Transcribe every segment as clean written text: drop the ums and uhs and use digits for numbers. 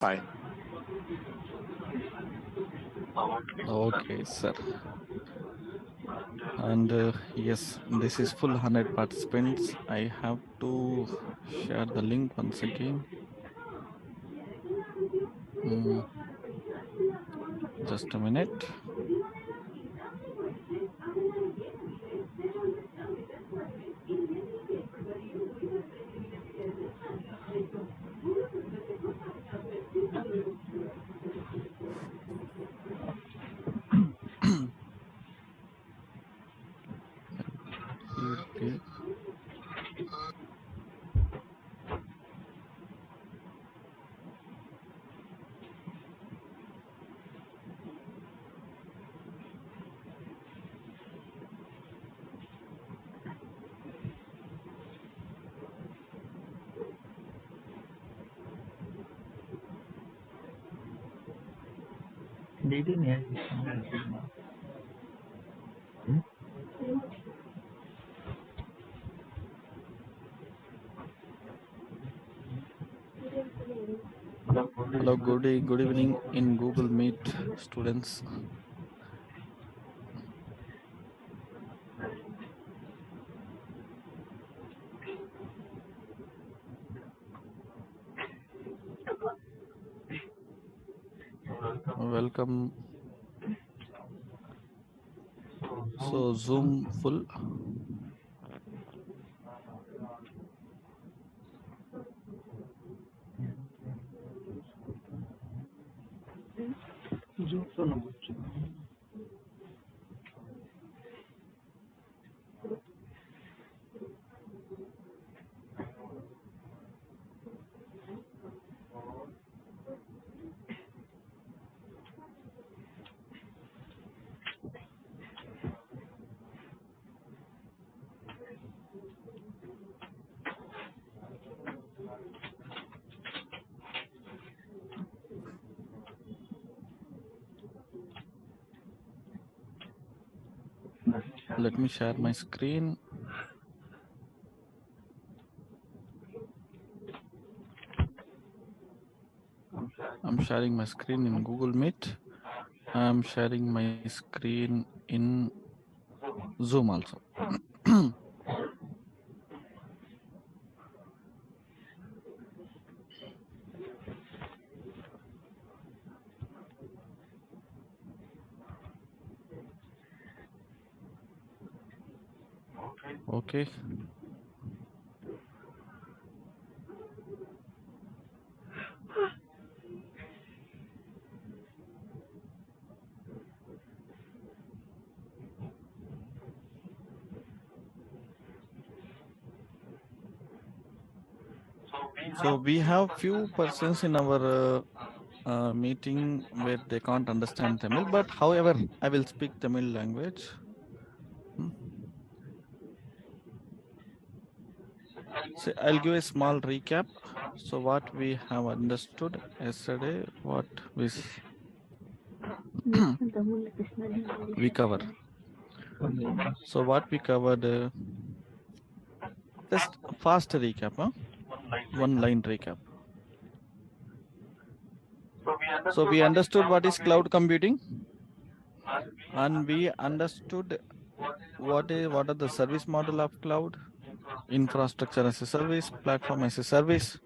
Fine. Okay, sir. And yes, this is full 100 participants. I have to share the link once again. Mm, just a minute. Okay. Hello, good evening in Google Meet, students. Welcome. So Zoom full. Let me share my screen. I'm sharing my screen in Google Meet. I'm sharing my screen in Zoom also. Okay. So we have few persons in our meeting where they can't understand Tamil, but however, I will speak Tamil language. So I'll give a small recap. So what we have understood yesterday, what we cover. So what we covered, just fast recap, huh? One line recap. So we understood what is cloud computing, and we understood what are the service model of cloud, infrastructure as a service, platform as a service,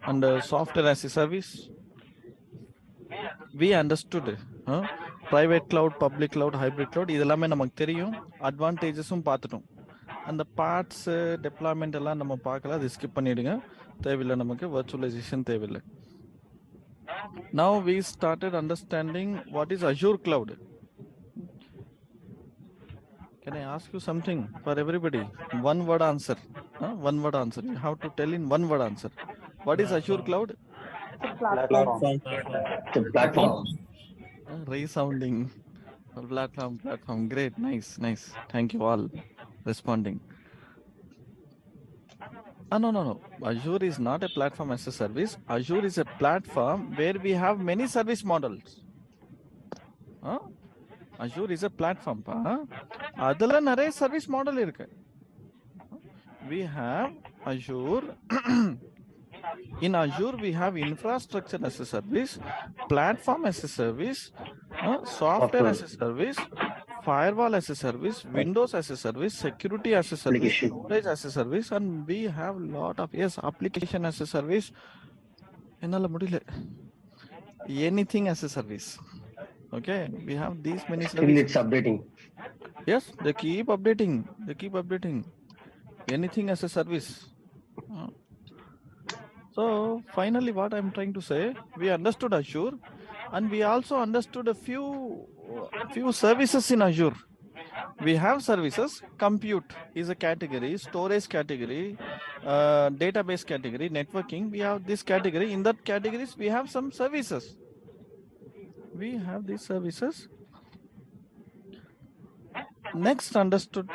and software as a service. We understood private cloud, public cloud, hybrid cloud. இதெல்லாமே நமக்கு தெரியும். அட்வான்டேஜஸும் பார்த்துட்டோம். அந்த parts deployment எல்லாம் நம்ம பார்க்கல, அது skip பண்ணிடுங்க. தேவையில்லை, நமக்கு வர்ச்சுவலைசேஷன் தேவையில்லை. Now we started understanding what is Azure cloud. Can I ask you something for everybody? One word answer. One word answer. You have to tell in one word answer. What is Azure cloud? Platform. The platform. Resounding. Platform. Great. Nice. Thank you all responding. No. Azure is not a platform as a service. Azure is a platform where we have many service models. Azure is a platform. Adala nare service model irukku. We have Azure In Azure, we have infrastructure as a service, platform as a service, software as a service, firewall as a service, Windows as a service, security as a service, storage as a service, and we have a lot of application as a service. Anything as a service. Okay, we have these many services. Still it's updating. Yes, they keep updating. They keep updating. Anything as a service. So finally, what I'm trying to say, we understood Azure, and we also understood a few services in Azure. We have services. Compute is a category, storage category, database category, networking. We have this category. In that categories, we have some services. We have these services. Next, understood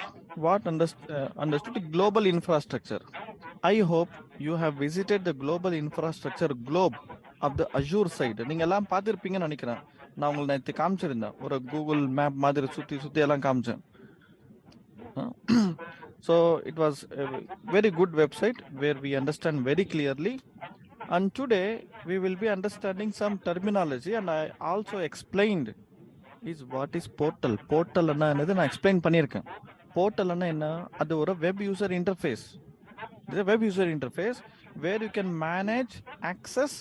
global infrastructure. I hope you have visited the global infrastructure globe of the Azure side. நீங்க எல்லாம் பார்த்திருப்பீங்கன்னு நினைக்கிறேன். நான் உங்களுக்கு நேத்து காமிச்சிருந்தேன். ஒரு Google map மாதிரி சுத்தி எல்லாம் காமிச்சேன். So it was a very good website where we understand very clearly. And today we will be understanding some terminology, and I also explained is what is portal. Portal என்ன நான் explain பண்ணியிருக்கேன். Portal என்ன அது ஒரு web user interface. This is a web user interface where you can manage access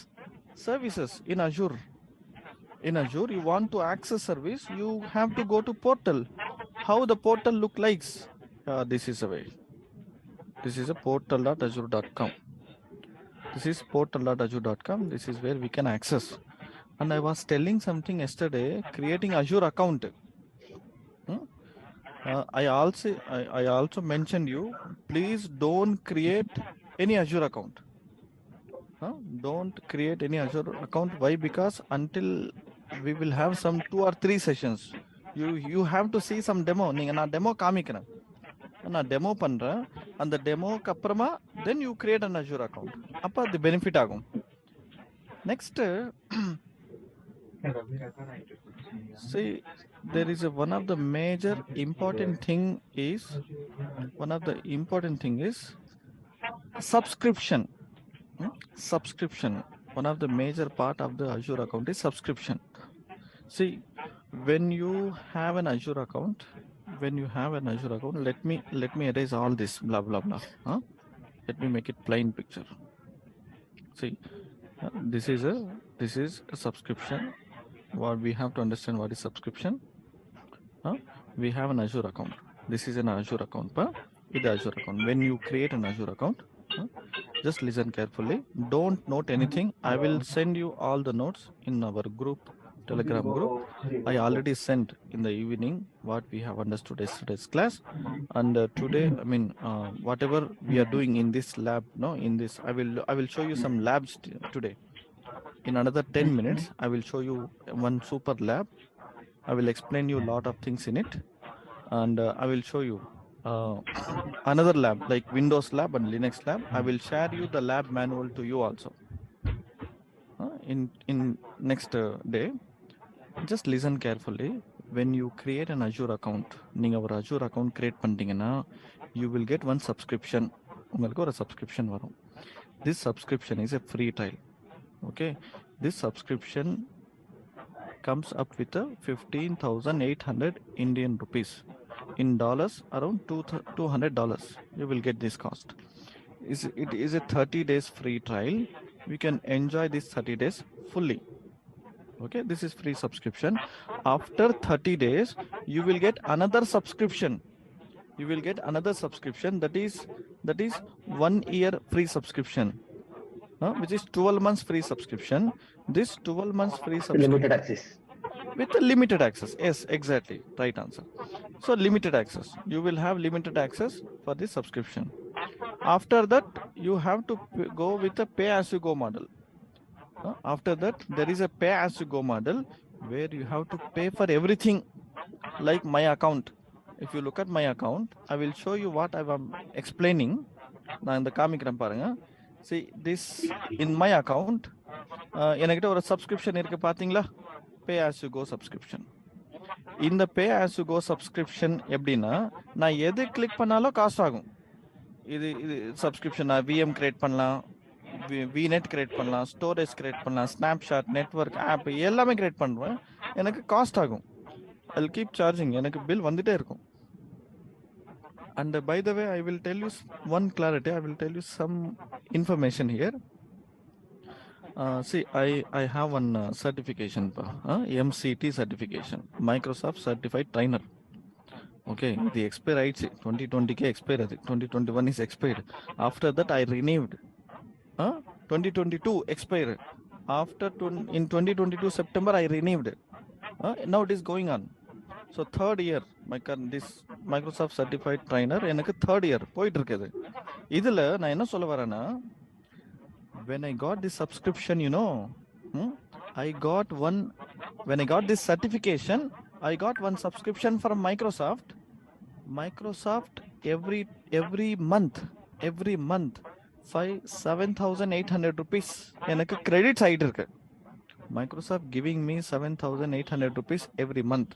services in Azure. In Azure, you want to access service, you have to go to portal. How the portal look like? This is a way. This is a portal.azure.com. This is portal.azure.com. This is where we can access. And I was telling something yesterday, creating Azure account. I also mentioned you, please don't create any Azure account. Don't create any Azure account. Why? Because until we will have some 2 or 3 sessions, you have to see some demo. நீங்க நான் demo காமிக்கிறேன். நான் demo பண்றேன். அந்த demoக்கு அப்புறமா then you create an Azure account. அப்ப அது benefit ஆகும். Next, see, there is one of the major important thing is subscription. Subscription. One of the major part of the Azure account is subscription. See, when you have an Azure account, let me erase all this blah blah blah. Let me make it plain picture. See, this is a subscription. What we have to understand, what is subscription? We have an Azure account. This is an Azure account. With the Azure account, when you create an Azure account, just listen carefully. Don't note anything. I will send you all the notes in our group, Telegram group. I already sent in the evening what we have understood yesterday's class, and today, whatever we are doing in this lab, in this, I will show you some labs today. In another 10 minutes, I will show you one super lab. I will explain you a lot of things in it, and I will show you another lab like Windows lab and Linux lab. I will share you the lab manual to you also in next day. Just listen carefully. When you create an Azure account, நீங்க ஒரு Azure account create பண்ணிட்டீங்கன்னா, you will get one subscription. உங்களுக்கு ஒரு subscription வரும். This subscription is a free trial. Okay, this subscription comes up with a 15,800 Indian rupees. In dollars, around $200. You will get this cost. It is a 30 days free trial. We can enjoy this 30 days fully. Okay, this is free subscription. After 30 days, you will get another subscription. You will get another subscription that is 1 year free subscription. Which is 12 months free subscription. This 12 months free subscription. Limited access. With limited access. Yes, exactly. Right answer. So limited access. You will have limited access for this subscription. After that, you have to go with a pay-as-you-go model. After that, there is a pay-as-you-go model where you have to pay for everything like my account. If you look at my account, I will show you what I am explaining. நான் இந்த காமிக்கிறேன் பாருங்க. See, this in my account, என்கிட்ட ஒரு subscription இருக்கு பாத்தீங்களா? Pay as you go subscription. இந்த pay as you go subscription எப்படின்னா, நான் எது கிளிக் பண்ணாலும் காஸ்ட் ஆகும். இது subscription, நான் VM கிரியேட் பண்ணலாம், VNet கிரியேட் பண்ணலாம், ஸ்டோரேஜ் கிரியேட் பண்ணலாம், ஸ்னாப்ஷாட், நெட்வொர்க், ஆப் எல்லாமே கிரியேட் பண்ணுவேன். எனக்கு காஸ்ட் ஆகும். I'll keep charging. எனக்கு பில் வந்துட்டே இருக்கும். And by the way, I will tell you one clarity. I will tell you some information here. See, I have one certification, MCT certification, Microsoft Certified Trainer. Okay, the expire 2020 expire, 2021 is expired. After that, I renewed. 2022 expired. After in 2022 September, I renewed. Now it is going on. So third year, this Microsoft Certified Trainer எனக்கு third year போயிட்டு இருக்குது. இதுல நான் என்ன சொல்ல வரேன்னா, when I got this subscription, I got one. When I got this certification, I got one subscription from Microsoft. every month 7,800 rupees எனக்கு credits ஆயிட்டு இருக்கு. Microsoft giving me 7,800 rupees every month.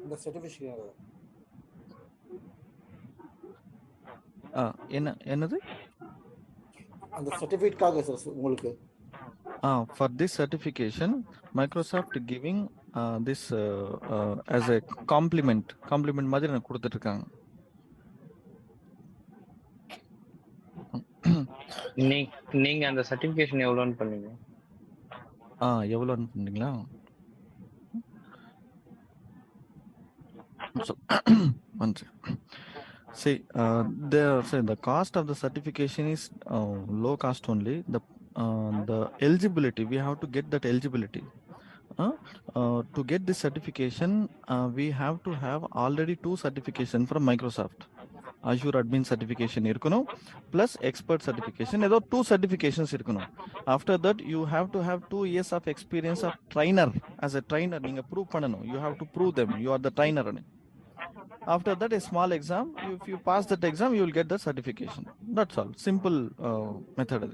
இந்த சர்டிஃபிகேட் என்னது அந்த சர்டிஃபிகேட்காக சார் உங்களுக்கு for this certification Microsoft giving this as a compliment மாதிரி எனக்கு கொடுத்துட்டு இருக்காங்க. நீங்க அந்த சர்டிஃபிகேஷன் எவ்வளவுன்னு பண்ணீங்க? எவ்வளோன்னு பண்ணீங்களா? One second. See, the cost of the certification is low cost only. The eligibility, we have to get that eligibility. To get this certification, we have to have already 2 certifications from Microsoft. Azure admin certification irukano plus expert certification. Edo 2 certifications irukano. After that, you have to have 2 years of experience of trainer. As a trainer, neenga prove panano. You have to prove them. You are the trainer. After that, a small exam. If you pass that exam, you will get the certification. That's all. Simple method.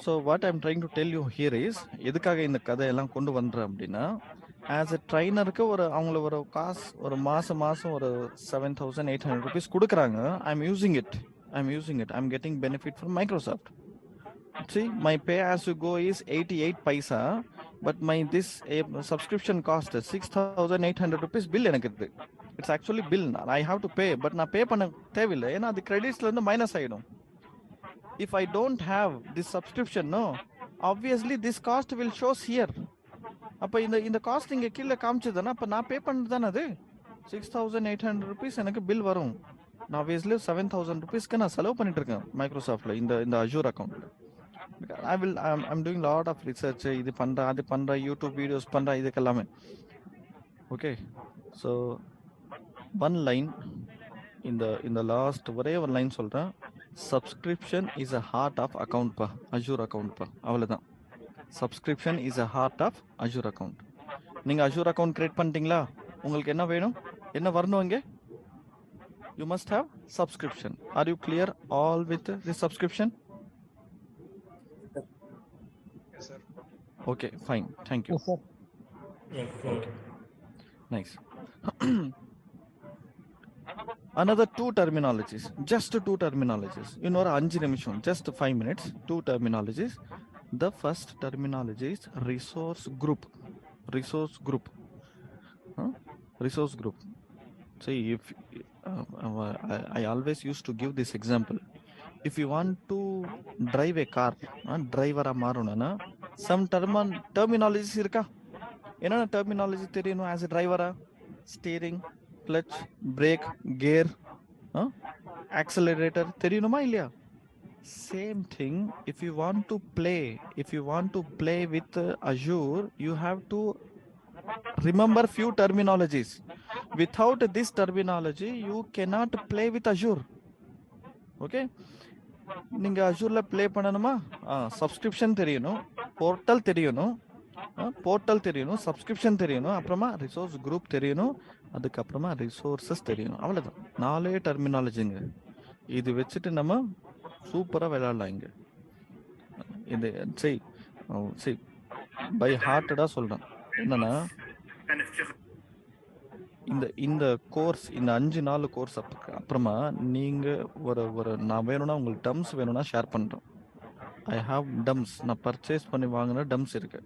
So what I'm trying to tell you here is, எதுக்காக இந்த கதையெல்லாம் கொண்டு வந்தேன் அப்படின்னா, as a trainerக்கு அவங்கள ஒரு காசு ஒரு மாசம் ஒரு 7,800 rupees கொடுக்குறாங்க. I'm using it. I'm getting benefit from Microsoft. See, my pay as you go is 88 paisa, but this subscription cost 6,800 rupees bill எனக்கு இருக்கு. It's actually bill. I have to pay, but நான் பே பண்ண தேவையில்லை. ஏன்னா அது கிரெடிட்ஸ்ல இருந்து minus ஆயிடும். If I don't have this subscription, no, obviously this cost will shows here. அப்ப இந்த காஸ்ட் இங்க கீழே காமிச்சதுன்னா அப்ப நான் பே பண்ணதுதானே அது 6,800 rupees எனக்கு பில் வரும். நான் obviously 7,000 rupeesக்கு நான் செலவு பண்ணிட்டு இருக்கேன் மைக்ரோசாஃப்ட்ல இந்த Azure அக்கவுண்ட்ல. I'm doing lot of research. இது பண்றேன் அது பண்றேன் யூடியூப் வீடியோஸ் பண்றேன் இதுக்கெல்லாமே. ஓகே, ஸோ one line இந்த லாஸ்ட் ஒரே ஒரு லைன் சொல்றேன். Subscription is a heart of account பா, அஜூர் அக்கௌண்ட் பா, அவ்வளோதான். Subscription is a heart of Azure account. நீங்கள் அஜூர் அக்கௌண்ட் கிரியேட் பண்ணிட்டீங்களா? உங்களுக்கு என்ன வேணும், என்ன வரணும் இங்கே? You must have subscription. Are you clear all with the subscription? Okay, fine, thank you. Nice. Another 2 terminologies, just 2 terminologies. இன்னொரு 5 நிமிஷம், just 5 minutes. 2 terminologies. The first terminology is resource group. Resource group. Resource group. See, if I always used to give this example. If you want to drive a car, driver மாறணும்னா some terminologies இருக்கா? என்னென்ன terminology தெரியணும் as a driver? Steering, clutch, brake, gear, accelerator தெரியணுமா இல்லையா? Same thing, if you want to play with Azure, you have to remember few terminologies. Without this terminology, you cannot play with Azure. Okay, நீங்க Azureல play பண்ணணுமா? Subscription தெரியணும், portal தெரியணும், subscription தெரியணும், அப்புறமா resource group தெரியணும், அதுக்கப்புறமா ரிசோர்ஸஸ் தெரியணும். அவ்வளோதான், 4 டெர்மினாலஜிங்க. இது வச்சுட்டு நம்ம சூப்பராக விளையாடலாம். இங்கே இது பை ஹார்ட்டடாக சொல்கிறேன். என்னன்னா இந்த கோர்ஸ் இந்த 5 நாள் கோர்ஸ் அப்புறமா நீங்க ஒரு நான் வேணும்னா உங்களுக்கு டம்ஸ் வேணும்னா ஷேர் பண்றேன். ஐ ஹாவ் டம்ஸ், நான் பர்ச்சேஸ் பண்ணி வாங்கின டம்ஸ் இருக்கு.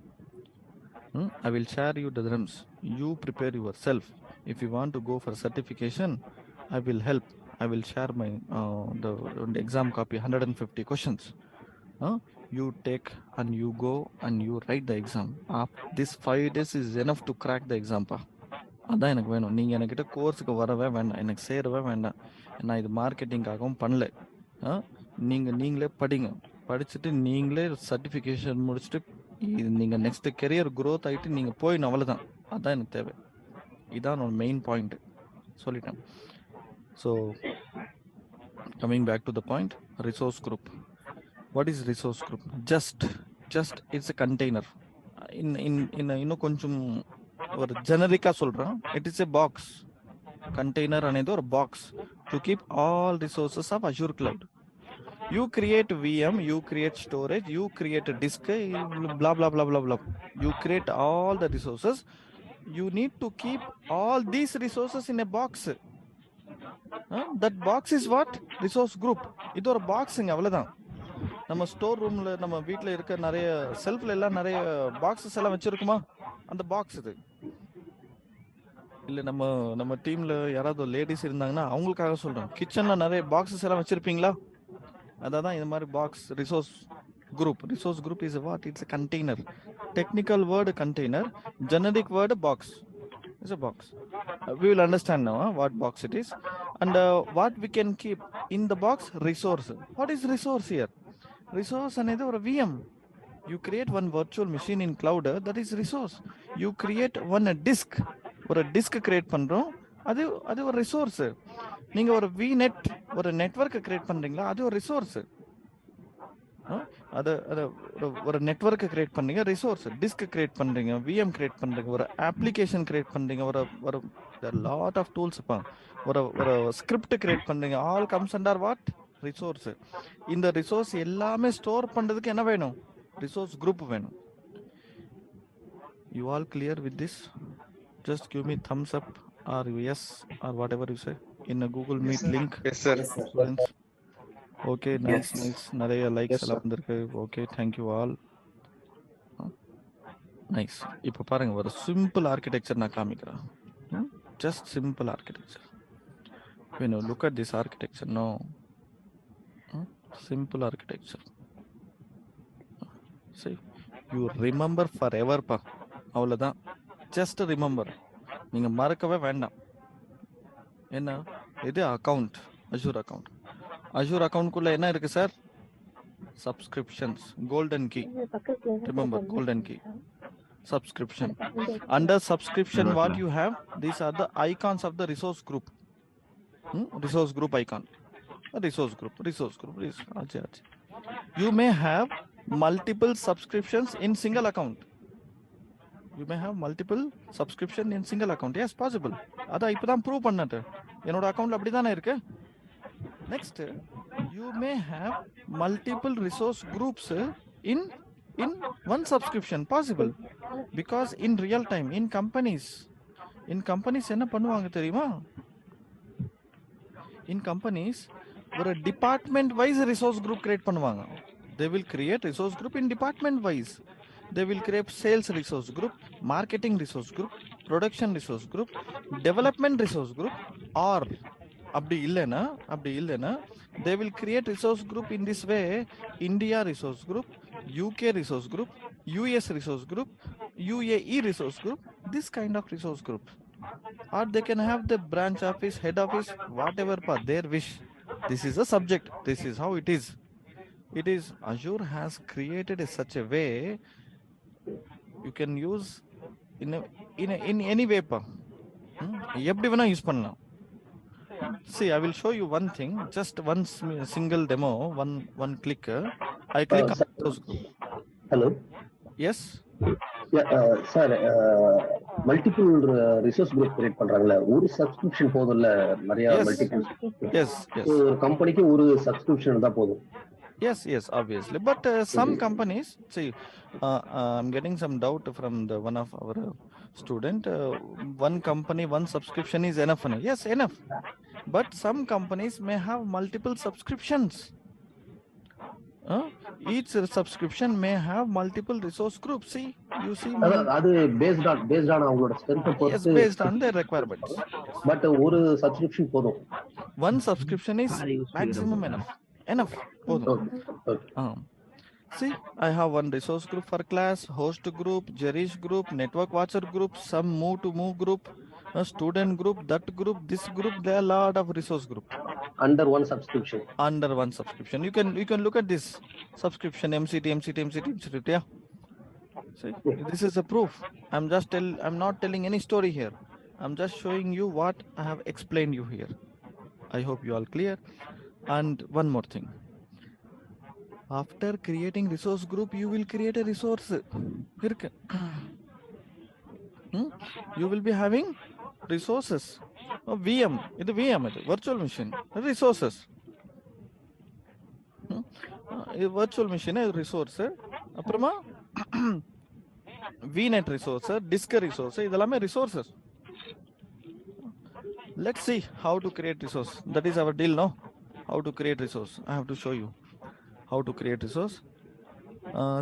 I will share you the drums. You prepare yourself. If you want to go for certification, I will help. I will share my the exam copy, 150 questions. You take and you go and you write the exam. This 5 days is enough to crack the exam. அதான் எனக்கு வேணும். நீங்கள் என்கிட்ட கோர்ஸுக்கு வரவே வேண்டாம், எனக்கு சேரவே வேண்டாம். நான் இது மார்க்கெட்டிங்காகவும் பண்ணல. நீங்களே படிங்க, படிச்சுட்டு நீங்களே சர்டிஃபிகேஷன் முடிச்சுட்டு நீங்கள் நெக்ஸ்ட் கெரியர் க்ரோத் ஆகிட்டு நீங்கள் போயிடணும், அவ்வளோதான். அதுதான் எனக்கு தேவை. இதான் என்னோட மெயின் பாயிண்ட் சொல்லிட்டேன். So coming back to the point, resource group. What is resource group? Just it's a container. இன்னும் கொஞ்சம் ஒரு ஜெனரிக்கா சொல்றேன். It is a box. Container అనేది ఒక box to keep all resources of Azure cloud. You create VM, you create storage, you create a disk, blah blah blah blah blah. You create all the resources. You need to keep all these resources in a box. That box is what? Resource group. இது ஒரு பாக்ஸுங்க, அவ்வளவுதான். நம்ம store ரூம்ல நம்ம வீட்டில் இருக்க நிறைய செல்ஃப்ல எல்லாம் நிறைய பாக்ஸஸ் எல்லாம் வச்சிருக்குமா, அந்த பாக்ஸ் இது. இல்லை நம்ம டீம்ல யாராவது லேடிஸ் இருந்தாங்கன்னா அவங்களுக்காக சொல்றேன், கிச்சன்ல நிறைய பாக்ஸஸ் எல்லாம் வச்சிருப்பீங்களா, அதான் இந்த மாதிரி box. Resource group is what? It's a container. Technical word container, generic word box. It's a box. We will understand now what box it is and what we can keep in the box. Resource. What is resource here? Resource another or VM. You create one virtual machine in cloud, that is resource. You create one disk, or a disk create பண்றோம், அது ஒரு resource. நீங்க ஒரு VNet ஒரு network create பண்றீங்களா, அது ஒரு resource. அது ஒரு நெட்வொர்க் கிரியேட் பண்றீங்க, ரிசோர்ஸ். டிஸ்க் கிரியேட் பண்றீங்க, VM கிரியேட் பண்றீங்க, ஒரு அப்ளிகேஷன் கிரியேட் பண்றீங்க, ஒரு லாட் ஆஃப் டூல்ஸ். ஒரு ஸ்கிரிப்ட் கிரியேட் பண்றீங்க, all comes under what? Resource. இந்த ரிசோர்ஸ் எல்லாமே ஸ்டோர் பண்றதுக்கு என்ன வேணும்? ரிசோர்ஸ் குரூப் வேணும். You all clear with this? Just give me thumbs up or yes or whatever you say in a Google Meet link. Yes sir. Students. Okay, nice. நிறைய likes எல்லாம் வந்திருக்கு. Okay, thank you all. Nice. இப்போ பாருங்க, ஒரு simple architecture நான் காமிக்கிறேன். Just simple architecture. When you look at this architecture, no. Simple architecture. See, you remember forever pa. அவ்வளவுதான். Just remember, நீங்க மறக்கவே வேண்டாம். என்ன இது? Account, Azure account. அஜூர் அக்கவுண்ட்குள்ள என்ன இருக்கு sir? Subscriptions, golden key. Remember, golden key, subscription. Under subscription, what you have? These are the icons of the resource group. Resource group icon. Resource group. You may have multiple subscriptions in single account. You may have multiple subscription in single account. Yes, possible. அதான் இப்பதான் prove பண்ணது. என்னோட அக்கவுண்ட்ல அப்படிதானே இருக்கு. Next, you may have multiple resource groups in one subscription. Possible. Because in real time, in companies என்ன பண்ணுவாங்க தெரியுமா? In companies, ஒரு department wise resource group create பண்ணுவாங்க. They will create resource group in department wise. They will create sales resource group, marketing resource group, production resource group, development resource group, or அப்படி இல்லைன்னா they will create resource group in this way: India resource group, UK resource group, US resource group, UAE resource group, this kind of resource group. Or they can have the branch office, head office, whatever part their wish. This is a subject. This is how it is. Azure has created such a way you can use in any way pa. எப்படி வேணா use பண்ணலாம். See, I will show you one thing, just one single demo, one click. I click on those group. Hello. Yes. Yeah, sir, multiple resource group create பண்றாங்கல, ஒரு subscription போதும்ல, நிறைய multiple. Yes. ஒரு கம்பெனிக்கு ஒரு subscription தான் போதும். Yes, obviously. But some companies, see, I'm getting some doubt from the one of our student. One company, one subscription is enough. Yes, enough. But some companies may have multiple subscriptions. Each subscription may have multiple resource groups. See, you see. அது based on அவங்களோட strength Yes, பொறுத்து based on their requirements. Yes. But ஒரு subscription போதும். One subscription is maximum enough. போதும். See, I have one resource group for class, host group, Jerish group, network watcher group, some move to move group, a student group, that group, this group. There are a lot of resource group. Under one subscription. You can look at this subscription MCT. Yeah. See, this is a proof. I'm not telling any story here. I'm just showing you what I have explained you here. I hope you all clear. And one more thing. After creating resource group, you will create a resource. You will be having resources. VM, ಇದು VM ಇದು virtual machine resources. ಇದು virtual machine resource. அப்புறமா VNet resource, disk resource, இதெல்லாமே resources. Let's see how to create resource. That is our deal, no? How to create resource. I have to show you how to create resource.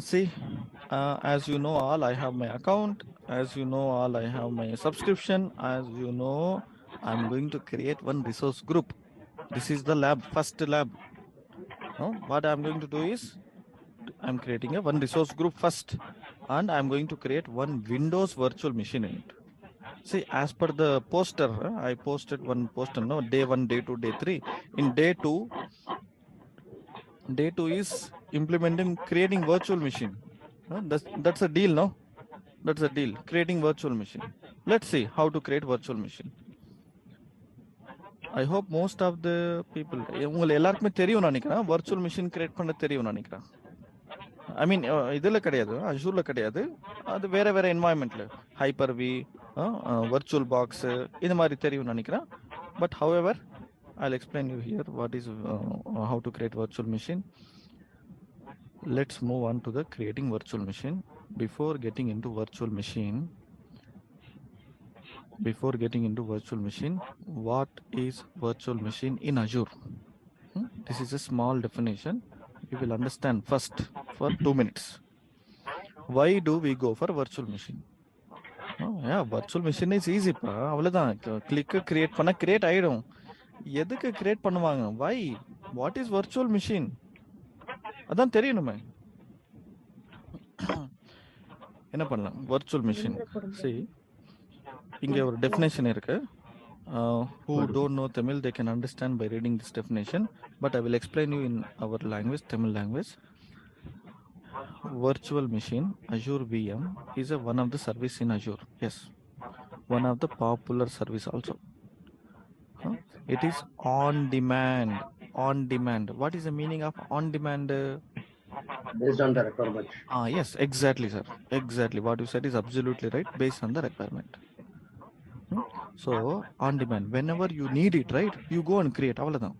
See, as you know all, I have my account. As you know all, I have my subscription. As you know, I'm going to create one resource group. This is the lab, first lab. What I'm going to do is, I'm creating a one resource group first, and I'm going to create one Windows virtual machine in it. See, as per the poster, I posted one poster, no, day 1, day 2, day 3. In day 2 is implementing creating virtual machine. That's a deal, no? That's a deal. Creating virtual machine. Let's see how to create virtual machine. I hope most of the people, உங்களுக்கு எல்லாருக்குமே தெரியும் நினைக்கிறேன், virtual machine create பண்ண தெரியும் நினைக்கிறேன். I mean, இதில் கிடையாது, Azureல கிடையாது, அது வேற environmentல, Hyper-V, virtual box, இது மாதிரி தெரியும் நினைக்கிறேன். But however, I'll explain you here what is how to create virtual machine. Let's move on to the creating virtual machine. Before getting into virtual machine, what is virtual machine in Azure? This is a small definition. You will understand first for 2 minutes. Why do we go for virtual machine? Yeah, virtual machine is easy. அவ்வளவுதான், click create பண்ண create ஆயிடும். எதுக்கு create பண்ணுவாங்க? Why? What is virtual machine? அதான் தெரியணுமே. என்ன பண்ணலாம்? Virtual machine. See, இங்க ஒரு definition இருக்கு. Who don't know Tamil, they can understand by reading this definition. But I will explain you in our language, Tamil language. Virtual machine, Azure VM, is one of the service in Azure. Yes, one of the popular service also. It is on demand. What is the meaning of on demand? Based on the requirement. Yes, exactly, sir. Exactly. What you said is absolutely right. Based on the requirement. So, on demand. Whenever you need it, right? You go and create. அவ்வளவுதான்.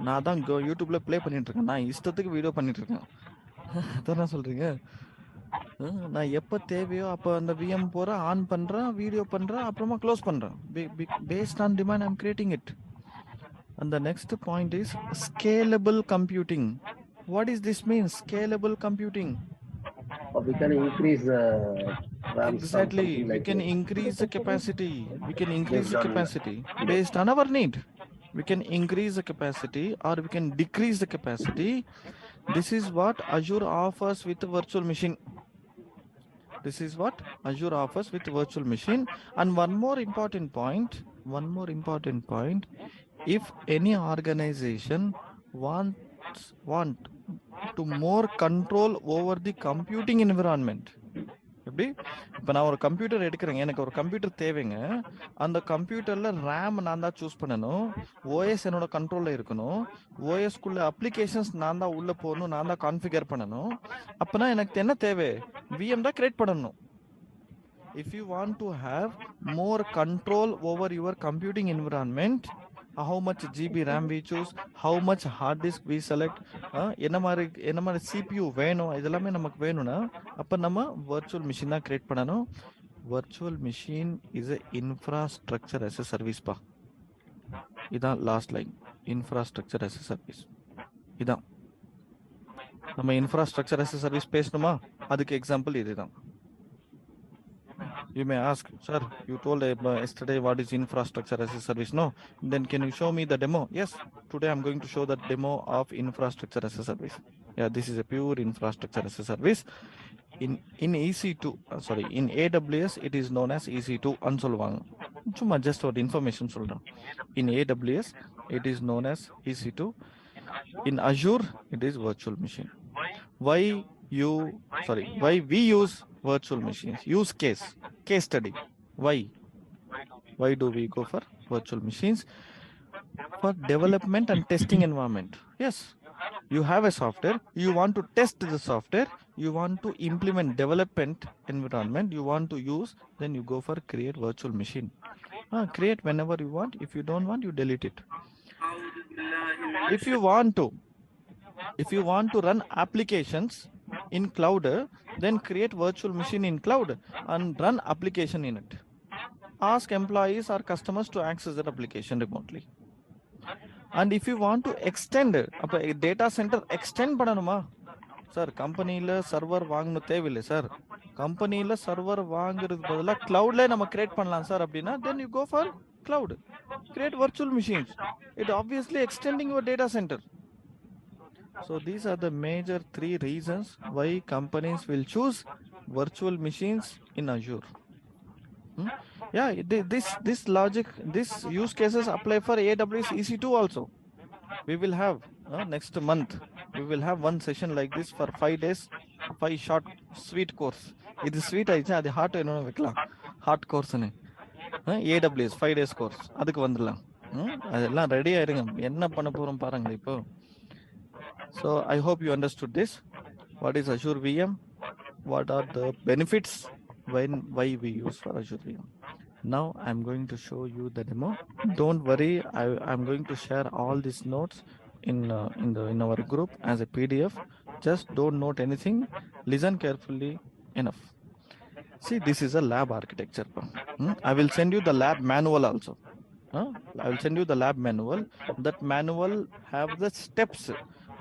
நான் தான் யூடியூப்ல play பண்ணிட்டு இருக்கேன். நான் இஷ்டத்துக்கு video பண்ணிட்டு இருக்கேன். அதான் சொல்றீங்க. நான் எப்போ தேவையோ அப்போ அந்த VM போகிறேன், ஆன் பண்ணுறேன், வீடியோ பண்ணுறேன், அப்புறமா க்ளோஸ் பண்ணுறேன். Based on demand, I'm creating it. And the next point is scalable computing. What does this mean? Scalable computing. We can increase the RAM. Exactly. We can increase the capacity. Based on our need. We can increase the capacity or we can decrease the capacity. This is what Azure offers with the virtual machine. And one more important point. If any organization want to more control over the computing environment. எப்படி இப்போ நான் ஒரு computer எடுக்கிறேங்க, எனக்கு ஒரு computer தேவைங்க, அந்த கம்ப்யூட்டர்ல RAM நான் தான் சூஸ் பண்ணணும், ஓஎஸ் என்னோட கண்ட்ரோல்ல இருக்கணும், ஓஎஸ்குள்ள அப்ளிகேஷன்ஸ் நான் தான் உள்ள போகணும், நான் தான் கான்ஃபிகர் பண்ணணும். அப்பனா எனக்கு என்ன தேவை? VM தான் கிரியேட் பண்ணணும். If you want to have more control over your computing environment, how much GB RAM we choose, how much hard disk we select, என்ன மாதிரி CPU வேணும், இதெல்லாமே நமக்கு வேணும்னா அப்ப நம்ம virtual machine தான் create பண்ணணும். Virtual machine is a infrastructure as a service பா. இதான் last line, infrastructure as a service. இதான் நம்ம infrastructure as a service பேசணுமா, அதுக்கு எக்ஸாம்பிள் இதுதான். You may ask, sir, you told yesterday what is infrastructure as a service. No, then can you show me the demo? Yes, today I'm going to show the demo of infrastructure as a service. Yeah, this is a pure infrastructure as a service. In EC2, in AWS, it is known as EC2. Ansolvanga. Just for information, in AWS, it is known as EC2. In Azure, it is virtual machine. Why we use virtual machines? Use case study. Why do we go for virtual machines? For development and testing environment. Yes, you have a software, you want to test the software, you want to implement development environment, you want to use, then you go for create virtual machine. Create whenever you want. If you don't want, you delete it. If you want to run applications in cloud, then create virtual machine in cloud and run application in it. Ask employees or customers to access that application remotely. And if you want to extend a data center, extend பண்ணணுமா sir, கம்பெனியில் server வாங்கணும் தேவையில்லை sir, கம்பெனியில் server வாங்குறது பதிலாக கிளவுட்ல நம்ம create பண்ணலாம் sir அப்படின்னா, then you go for cloud, create virtual machines. It obviously extending your data center. So these are the major 3 reasons why companies will choose virtual machines in Azure. Yeah, this logic, this use cases apply for AWS EC2 also. We will have next month, we will have one session like this for 5 days, 5 short sweet course. This sweet ஆயிடுச்சு, அது heart என்ன வைக்கலாம், heart கோர்ஸ்னு AWS 5 days course, அதுக்கு வந்துடலாம். அதெல்லாம் ready ஆயிருங்க, என்ன பண்ண போறோம் பாருங்க இப்போ. So I hope you understood this. What is Azure VM? What are the benefits? Why we use for Azure VM? Now I'm going to show you the demo. Don't worry, I'm going to share all these notes in our group as a PDF. Just don't note anything. Listen carefully enough. See, this is a lab architecture. I will send you the lab manual also. I will send you the lab manual. That manual have the steps,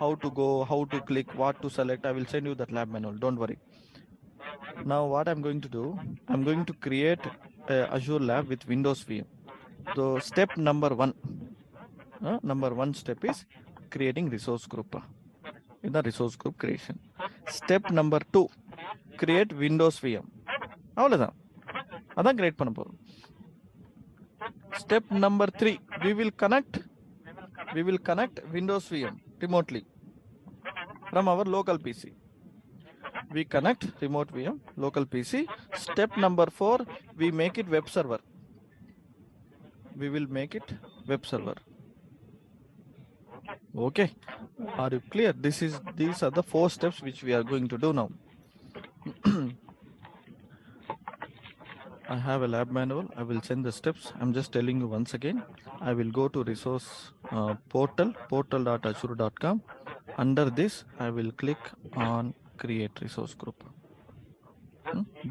how to go, how to click, what to select. I will send you that lab manual. Don't worry. Now what I'm going to do, I'm going to create a Azure lab with Windows VM. So step number 1 step is creating resource group. In the resource group creation. Step number 2, create Windows VM. அவ்வளவுதான், அதான் create பண்ண போறோம். Step number 3, we will connect Windows VM remotely from our local PC. We connect remote VM local PC. Step number 4, we make it web server. We will make it web server. Okay, are you clear? These are the 4 steps which we are going to do now. I have a lab manual. I will send the steps. I'm just telling you once again. I will go to resource portal.azure.com. Under this, I will click on create resource group.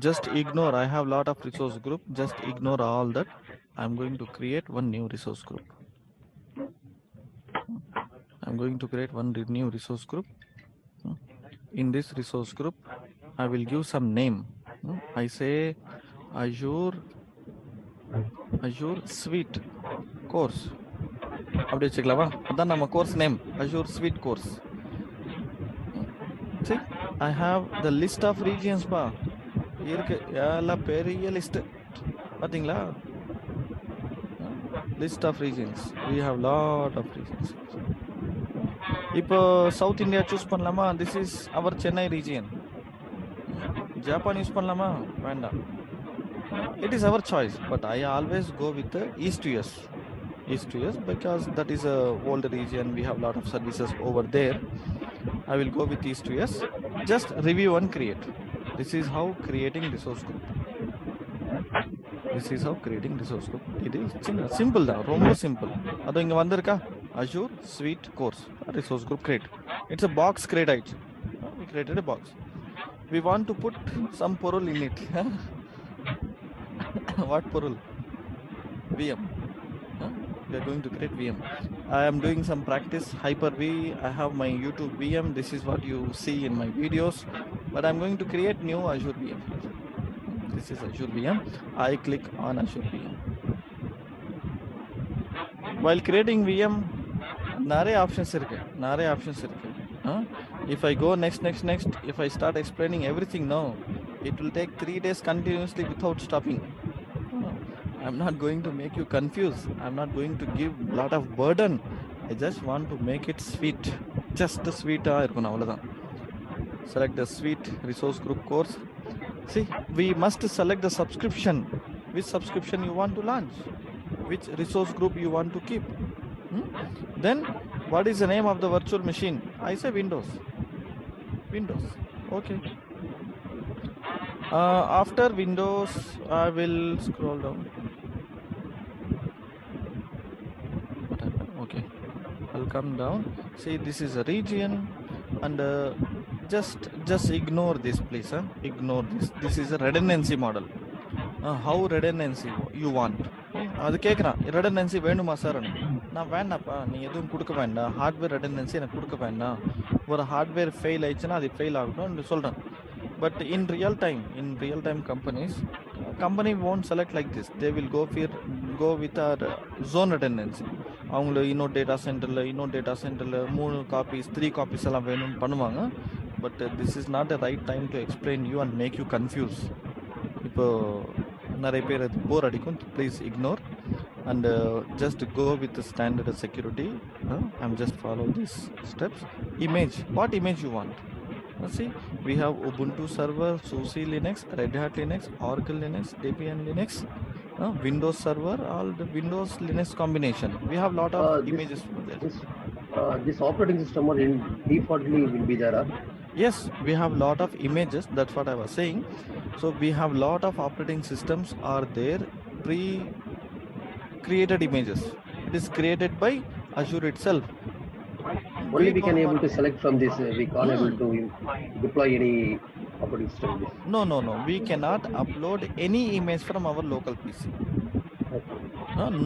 Just ignore, I have lot of resource group. Just ignore all that. I'm going to create one new resource group. I'm going to create one new resource group. In this resource group, I will give some name. I say Azure Suite course. அப்படியே வச்சுக்கலாமா? அதான் நம்ம course name, Azure Suite course. See, I have the list of regions பா இருக்கு, எல்லாம் பெரிய list பாத்தீங்களா? List of regions. We have lot of regions. இப்போ சவுத் இந்தியா சூஸ் பண்ணலாமா? This is our Chennai region. Japan use பண்ணலாமா? வேண்டாம். It is our choice, but I always go with the East US because that is a old region. We have a lot of services over there. I will go with East US. Just review and create. This is how creating resource group. இது சின்ன simple தான், ரொம்ப simple. அது இங்க வந்திருக்கா Azure Suite course resource group create. It's a box create ஆயிடுச்சு. We created a box. We want to put some பொருள் in it. What பொருள்? VM. We are going to create VM. I am doing some practice Hyper-V. I have my YouTube VM. This is what you see in my videos. But I'm going to create new Azure VM. This is Azure VM. I click on Azure VM. While creating VM, நிறைய options இருக்கு. If I go next, if I start explaining everything now, it will take 3 days continuously without stopping. I'm not going to make you confused. I'm not going to give a lot of burden. I just want to make it sweet. Just sweet. Select the Suite resource group course. See, we must select the subscription. Which subscription you want to launch? Which resource group you want to keep? Then, what is the name of the virtual machine? I say Windows. Okay. After Windows, I will scroll down. What happened? Okay. I'll come down. See, this is a region, and just ignore this, please. Ignore this. This is a redundancy model. How redundancy you want? அது கேட்குறான், redundancy வேணுமா sir? நான் வேண்டாப்பா, நீ எதுவும் கொடுக்க வேண்டாம், hardware redundancy எனக்கு கொடுக்க வேண்டாம், ஒரு ஹார்ட்வேர் ஃபெயில் ஆயிடுச்சுன்னா அது ஃபெயில் ஆகட்டும் சொல்கிறேன். But in real time company won't select like this. They will go with our zone redundancy. அவங்கள இன்னொரு டேட்டா சென்டரில் 3 copies 3 copies எல்லாம் வேணும்னு பண்ணுவாங்க. But this is not the right time to explain you and make you confuse. இப்போ நிறைய பேர் அது போர் அடிக்கும். Please ignore and just go with the standard security. I'm just follow these steps. Image, what image you want? See, we have Ubuntu server, SUSE Linux, Red Hat Linux, Oracle Linux, Debian Linux, Windows server, all the Windows Linux combination. We have lot of images for that. This operating system defaultly will be there. Yes, we have lot of images. That's what I was saying. So we have lot of operating systems are there, pre-created images. It is created by Azure itself. Only we can able to select from this. We can't able to deploy any operating system. No. We cannot upload any image from our local PC. Okay.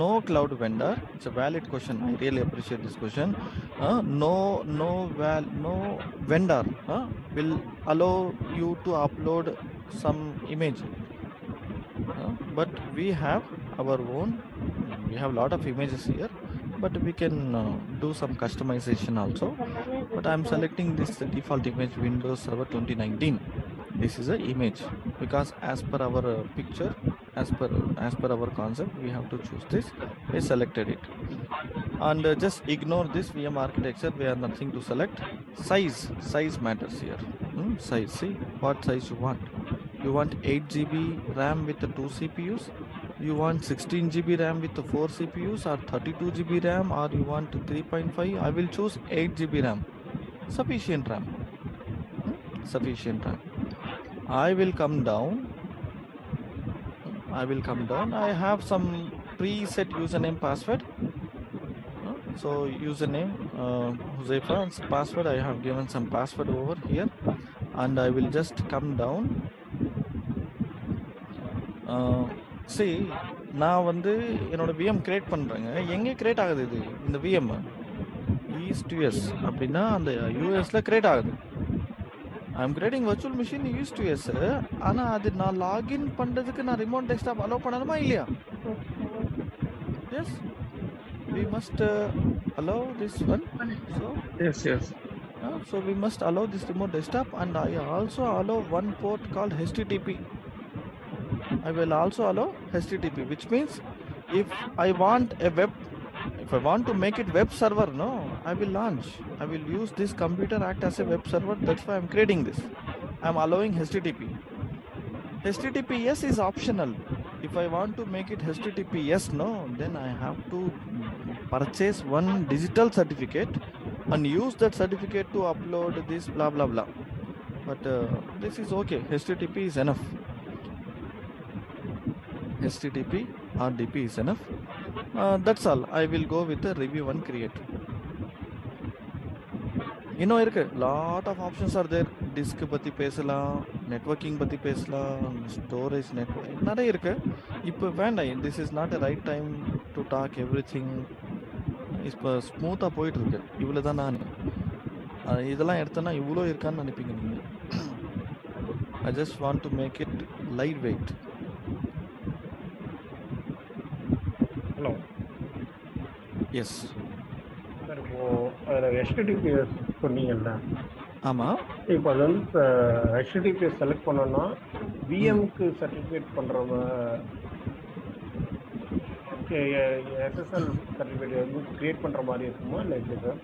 No cloud vendor. It's a valid question. I really appreciate this question. No vendor will allow you to upload some image. But we have our own. We have lot of images here. But we can do some customization also. But I'm selecting this default image, Windows Server 2019. This is an image because as per our picture, as per our concept, we have to choose this. We selected it, and just ignore this VM architecture. We have nothing to select. Size matters here. Size. See what size you want. You want 8 GB RAM with the 2 CPUs. You want 16 GB RAM with the 4 CPUs, or 32 GB RAM, or you want 3.5. I will choose 8 GB RAM. Sufficient RAM. I will come down. I have some preset username password. So username Huzaifa, password I have given some password over here, and I will just come down. See, நான் வந்து என்னோட VM create பண்ணுறேங்க. எங்கே create ஆகுது இது? இந்த VM east US அப்படின்னா அந்த யூஎஸில் கிரியேட் ஆகுது. I'm creating virtual machine east US. ஆனால் அது நான் லாகின் பண்ணுறதுக்கு நான் ரிமோட் டெஸ்க்டாப் அலோவ் பண்ணணுமா இல்லையா? Yes, we must allow this one. So Yes. so we must allow this remote desktop, and I also allow one port called HTTP. I will also allow HTTP, which means if I want to make it web server, I will launch. I will use this computer act as a web server. That's why I'm creating this. I'm allowing HTTP. HTTPS is optional. If I want to make it HTTPS, then I have to purchase one digital certificate and use that certificate to upload this blah blah blah. But this is okay. HTTP is enough. HTTP RDP is enough. That's all. I will go with the review and create. இன்னும் இருக்கு, lot of options are there. Disk பத்தி பேசலாம், networking பத்தி பேசலாம், storage network நிறைய இருக்கு. இப்போ வேண்டாம், this is not the right time to talk everything. இப்போ ஸ்மூத்தாக போயிட்டு இருக்கு. இவ்வளோ தான். நான் இதெல்லாம் எடுத்தேன்னா இவ்வளோ இருக்கான்னு நினைப்பீங்க நீங்கள். I just want to make it lightweight. Hello yes sir, இப்போது HTTPS சொன்னீங்கல்ல, ஆமாம். இப்போ அது வந்து HTTPS செலக்ட் பண்ணோன்னா விஎம்க்கு சர்டிஃபிகேட் பண்ணுறவங்க SSL சர்டிஃபிகேட் வந்து கிரியேட் பண்ணுற மாதிரி இருக்குமா இல்லை எப்படி sir?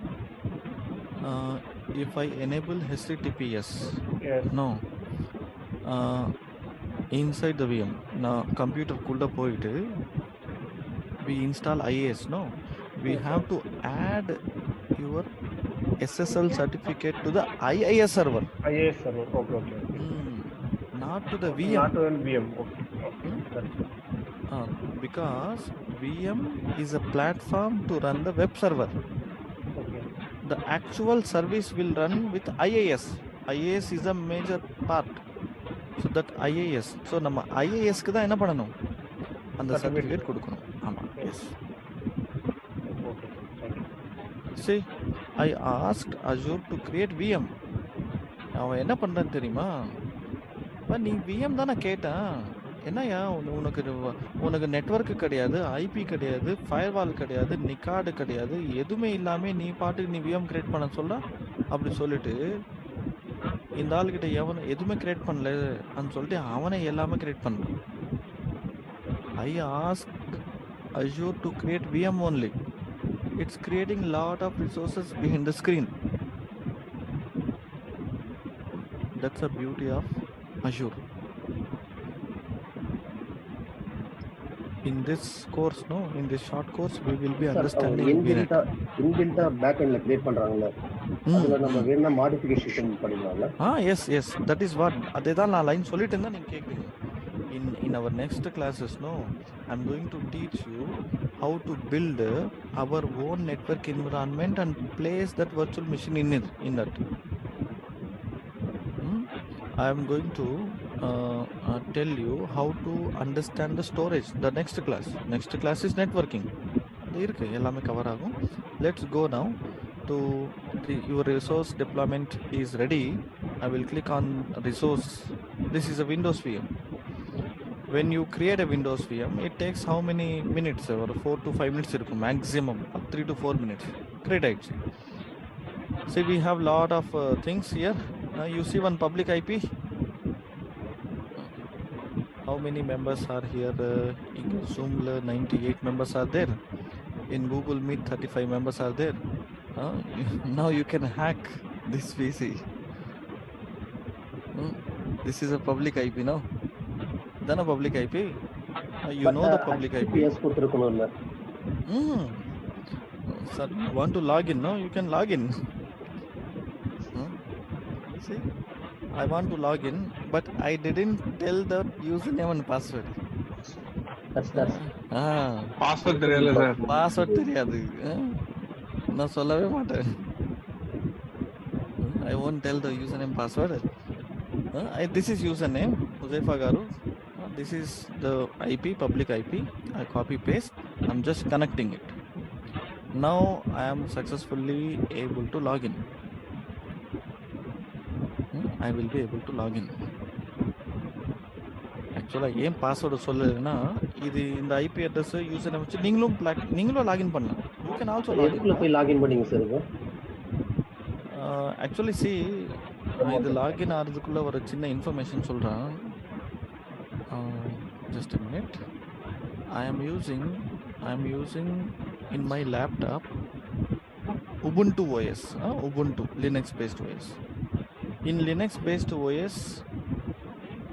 If I enable HTTPS, yes. no, inside the VM, நான் கம்ப்யூட்டருக்குள்ளே போயிட்டு we install IAS, no, we have to add your SSL certificate to the IIS server. IAS server, okay, okay. Not to the VM. Not to the VM, okay, okay. Because VM is a platform to run the web server. Okay. The actual service will run with IAS. IAS is a major part. So that IAS. So நம்ம IAS க்கு தான் என்ன பண்ணணும்? அந்த certificate கொடுக்கணும். ஆமாம். Yes. Okay, thank you. See, I asked Azure to create VM. அவன் என்ன பண்ணுறான்னு தெரியுமா? நீ விஎம் தானே கேட்டான். என்னையா உனக்கு நெட்வொர்க்கு கிடையாது, ஐபி கிடையாது, ஃபயர்வால் கிடையாது, நிக்கார்டு கிடையாது, எதுவுமே இல்லாமல் நீ பாட்டுக்கு நீ விஎம் கிரியேட் பண்ண சொல்ல அப்படி சொல்லிட்டு இந்த ஆளுக்கிட்ட எதுவுமே கிரியேட் பண்ணலன்னு சொல்லிட்டு அவனை எல்லாமே கிரியேட் பண்ணான். I asked Azure to create VM only. It's creating lot of resources behind the screen. That's the beauty of Azure. In this course, no, in this short course, we will be understanding inbuilt backend create பண்றாங்கல, அதுல நம்ம வேணா modification பண்ணிக்கலாம்ல. Yes, that is what அதேதான் நான் line சொல்லிட்டு இருந்தா நீங்க கேக்குறீங்க. In our next classes, no, I'm going to teach you how to build our own network environment and place that virtual machine in that. I am going to tell you how to understand the storage. The next class is networking. இருக்கு எல்லாமே cover ஆகும். Let's go now to your resource deployment is ready. I will click on resource. This is a Windows VM. When you create a Windows VM, it takes how many minutes? Or 4 to 5 minutes இருக்கும் maximum, 3 to 4 minutes. Create it. See, we have lot of things here. You see one public IP. How many members are here? In Zoom 98 members are there. In Google Meet 35 members are there. Now you can hack this PC. This is a public IP now. Then a public IP. You know the public IP. HTTPS கொடுத்திருக்கணும்ல. Sir, you want to log in? No, you can log in. See, I want to log in, but I didn't tell the username and password. That's password தெரியல sir. Password தெரியாது. நான் சொல்லவே மாட்டேன். I won't tell the username password. This is username Huzaifa Garu. This is the IP, public IP. I copy paste. I'm just connecting it. Now I am successfully able to log in. I will be able to log in. Actually, ஏன் password சொல்லலைன்னா இது இந்த IP address user வச்சு நீங்களும் login பண்ணலாம். You can also எதுக்குள்ள போய் login பண்ணீங்க சார்? இது ஆக்சுவலி சி இது லாகின் ஆகிறதுக்குள்ள ஒரு சின்ன இன்ஃபர்மேஷன் சொல்கிறேன். Just a minute. I am using in my laptop Ubuntu OS, Ubuntu Linux based OS. In Linux based OS,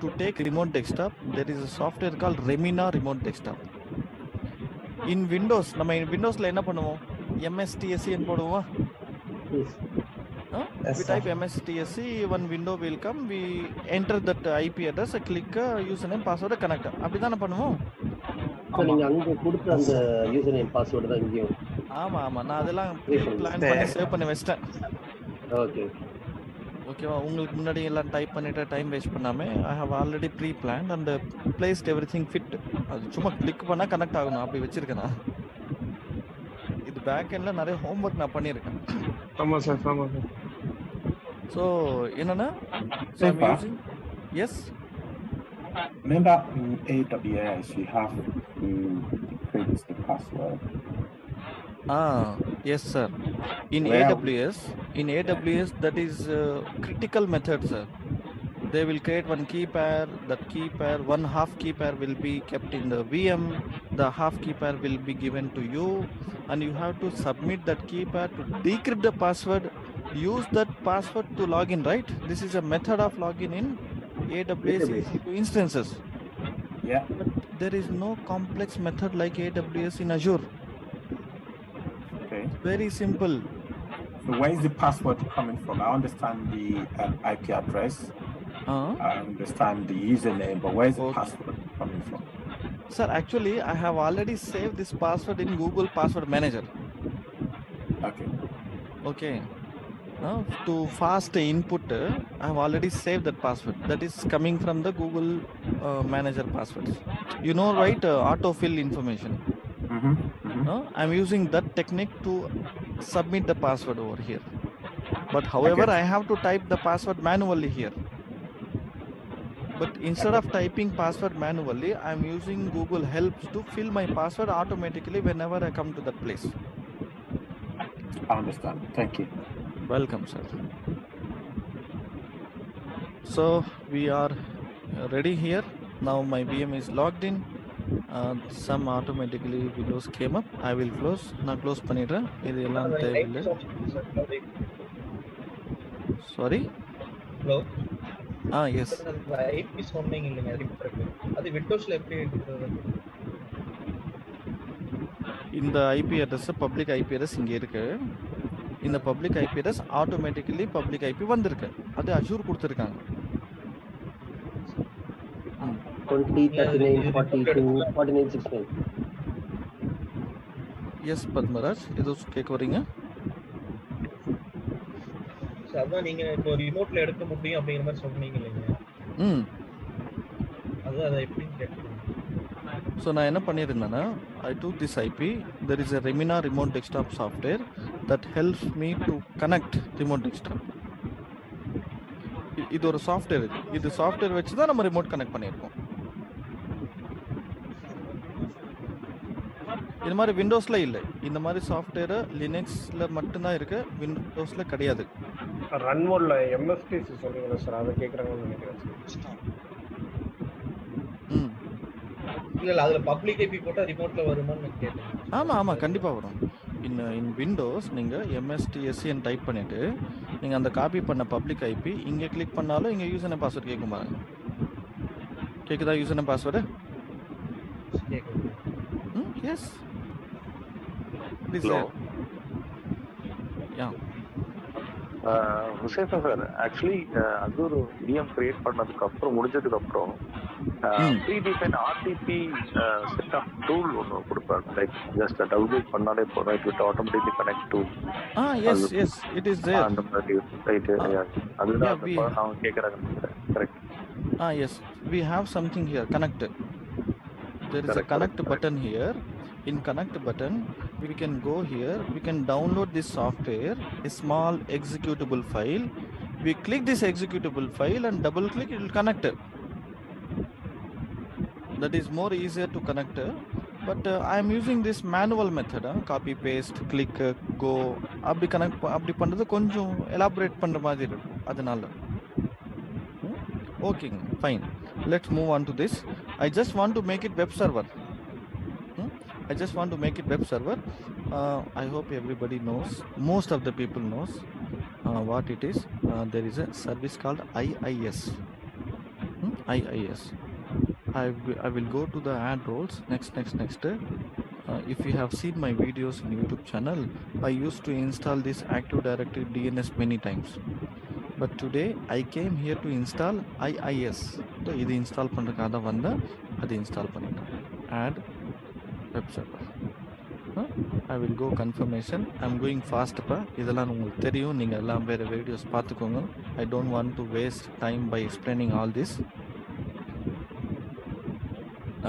to take remote desktop, there is a software called Remina Remote Desktop. In Windows, நம்ம Windowsல என்ன பண்ணுவோம்? MSTSC ன்னு போடுவோம். We type MSTSC, one window will come, we enter that IP address, click username, password, connect. அப்படிதானே பண்ணுவோம். So நீங்க அங்க கொடுத்த அந்த யூசர் நேம் பாஸ்வேர்டு தான் இங்கேயும். ஆமா நான் அதெல்லாம் ப்ரீ Save பண்ணி பிளான் பண்ணி சேவ் பண்ணி வச்சிட்டேன். ஓகே. ஓகேவா? உங்களுக்கு முன்னாடி எல்லாம் டைப் பண்ணிட்டு டைம் வேஸ்ட் பண்ணாம I have already pre plan and placed everything fit. அது சும்மா கிளிக் பண்ணா கனெக்ட் ஆகணும் அப்படி வச்சிருக்கேன் நான். இது பேக் எண்ட்ல நிறைய ஹோம்வொர்க் நான் பண்ணியிருக்கேன். ஆமா சார். ஸோ என்னன்னா S Remember in AWS you have to decrypt the password. Yes sir. In AWS that is critical method sir. They will create one key pair. That key pair, one half key pair will be kept in the VM. The half key pair will be given to you, and you have to submit that key pair to decrypt the password. Use that password to log in, right? This is a method of login in AWS instances. Yeah. But there is no complex method like AWS in Azure. Okay. Very simple. So where is the password coming from? I understand the IP address. I understand the username, but where is the password coming from? Sir, actually, I have already saved this password in Google Password Manager. Okay. Now, to fast input, I have already saved that password. That is coming from the Google Manager passwords. You know, right? Autofill information. I'm using that technique to submit the password over here. But however, I have to type the password manually here. But instead of typing password manually, I'm using Google Helps to fill my password automatically whenever I come to that place. I understand. Thank you. Welcome, sir. So we are ready here. Now my VM is logged in. Some automatically windows came up. I will close. Now close பண்ணிடுறேன். இது எல்லாம் தேவையில்லை. Sorry? Hello? Yes. IP சொன்னீங்க இல்லைங்க report. அது விண்டோஸ்ல எப்படி எடுக்கிறது? இந்த IP address public IP address இங்க இருக்கு. இந்த public IP address automatically public IP வந்திருக்கு. அது Azure கொடுத்திருக்காங்க. 2039424969. எஸ் பத்மராஜ், ஏதோ கேட்க வரீங்க? அதான் நீங்க இப்போ ரிமோட்ல எடுக்க முடியும் அப்படிங்கிற மாதிரி சொன்னீங்க இல்லைங்க. அது எப்படி கேட்கணும்? ஸோ நான் என்ன பண்ணியிருந்தேன்னா, I took this IP. There is a Remina remote desktop software that helps me to connect remote desktop. இது ஒரு சாஃப்ட்வேர். இது சாஃப்ட்வேர் வச்சு தான் நம்ம ரிமோட் கனெக்ட் பண்ணியிருக்கோம். இது மாதிரி விண்டோஸ்ல இல்லை. இந்த மாதிரி சாஃப்ட்வேர் லினக்ஸ்ல மட்டும்தான் இருக்கு, விண்டோஸ்ல கிடையாது. ரன் மோட்ல எம்எஸ்டிசி சொல்றீங்களா சார்? அதை கேக்குறாங்கன்னு நினைக்கிறேன். இல்ல அதுல பப்ளிக் ஐபி போட்டா ரிமோட்ல வருமான்னு கேட்டேன். ஆமா கண்டிப்பா வரும். இன் விண்டோஸ் நீங்க MSTSN டைப் பண்ணிட்டு நீங்க அந்த காப்பி பண்ண பப்ளிக் ஐபி இங்க கிளிக் பண்ணாலும் இங்க யூசர் நேம் பாஸ்வேர்ட் கேட்கும் பாருங்க. கேக்குதா user name password? Yes. Hello. Yeah. Hussein sir, actually Azure VM create பண்ணதுக்கு அப்புறம் முடிஞ்சதுக்கு அப்புறம் pre-defined RTP set of tool ஒன்னு கொடுப்பாங்க. Like just double click பண்ணாலே போதும், it will automatically connect to. Yes, it is there. அந்த மாதிரி right. அதுதான் நான் கேக்குறேன். Correct. Yes, we have something here, connect. There is a connect button here. In connect button, we can go here, we can download this software, a small executable file. We click this executable file and double click, it will connect. That is more easier to connect, but I am using this manual method. Copy paste, click, go. அப்படி connect அப்படி பண்றது கொஞ்சம் elaborate பண்ற மாதிரி இருக்கும். அதனால okay, fine. Let's move on to this. I just want to make it web server. I hope everybody knows, most of the people knows what it is. There is a service called IIS. IIS. I will go to the add roles. Next. If you have seen my videos in YouTube channel, I used to install this Active Directory DNS many times. But today I came here to install IIS. So, this install பண்றதுக்காக வந்தா அது install பண்ணிட்டேன். Add web server. I will go confirmation. I'm going fast pa. இதெல்லாம் உங்களுக்கு தெரியும், நீங்க எல்லாம் வேற வீடியோஸ் பார்த்துக்கோங்க. I don't want to waste time by explaining all this.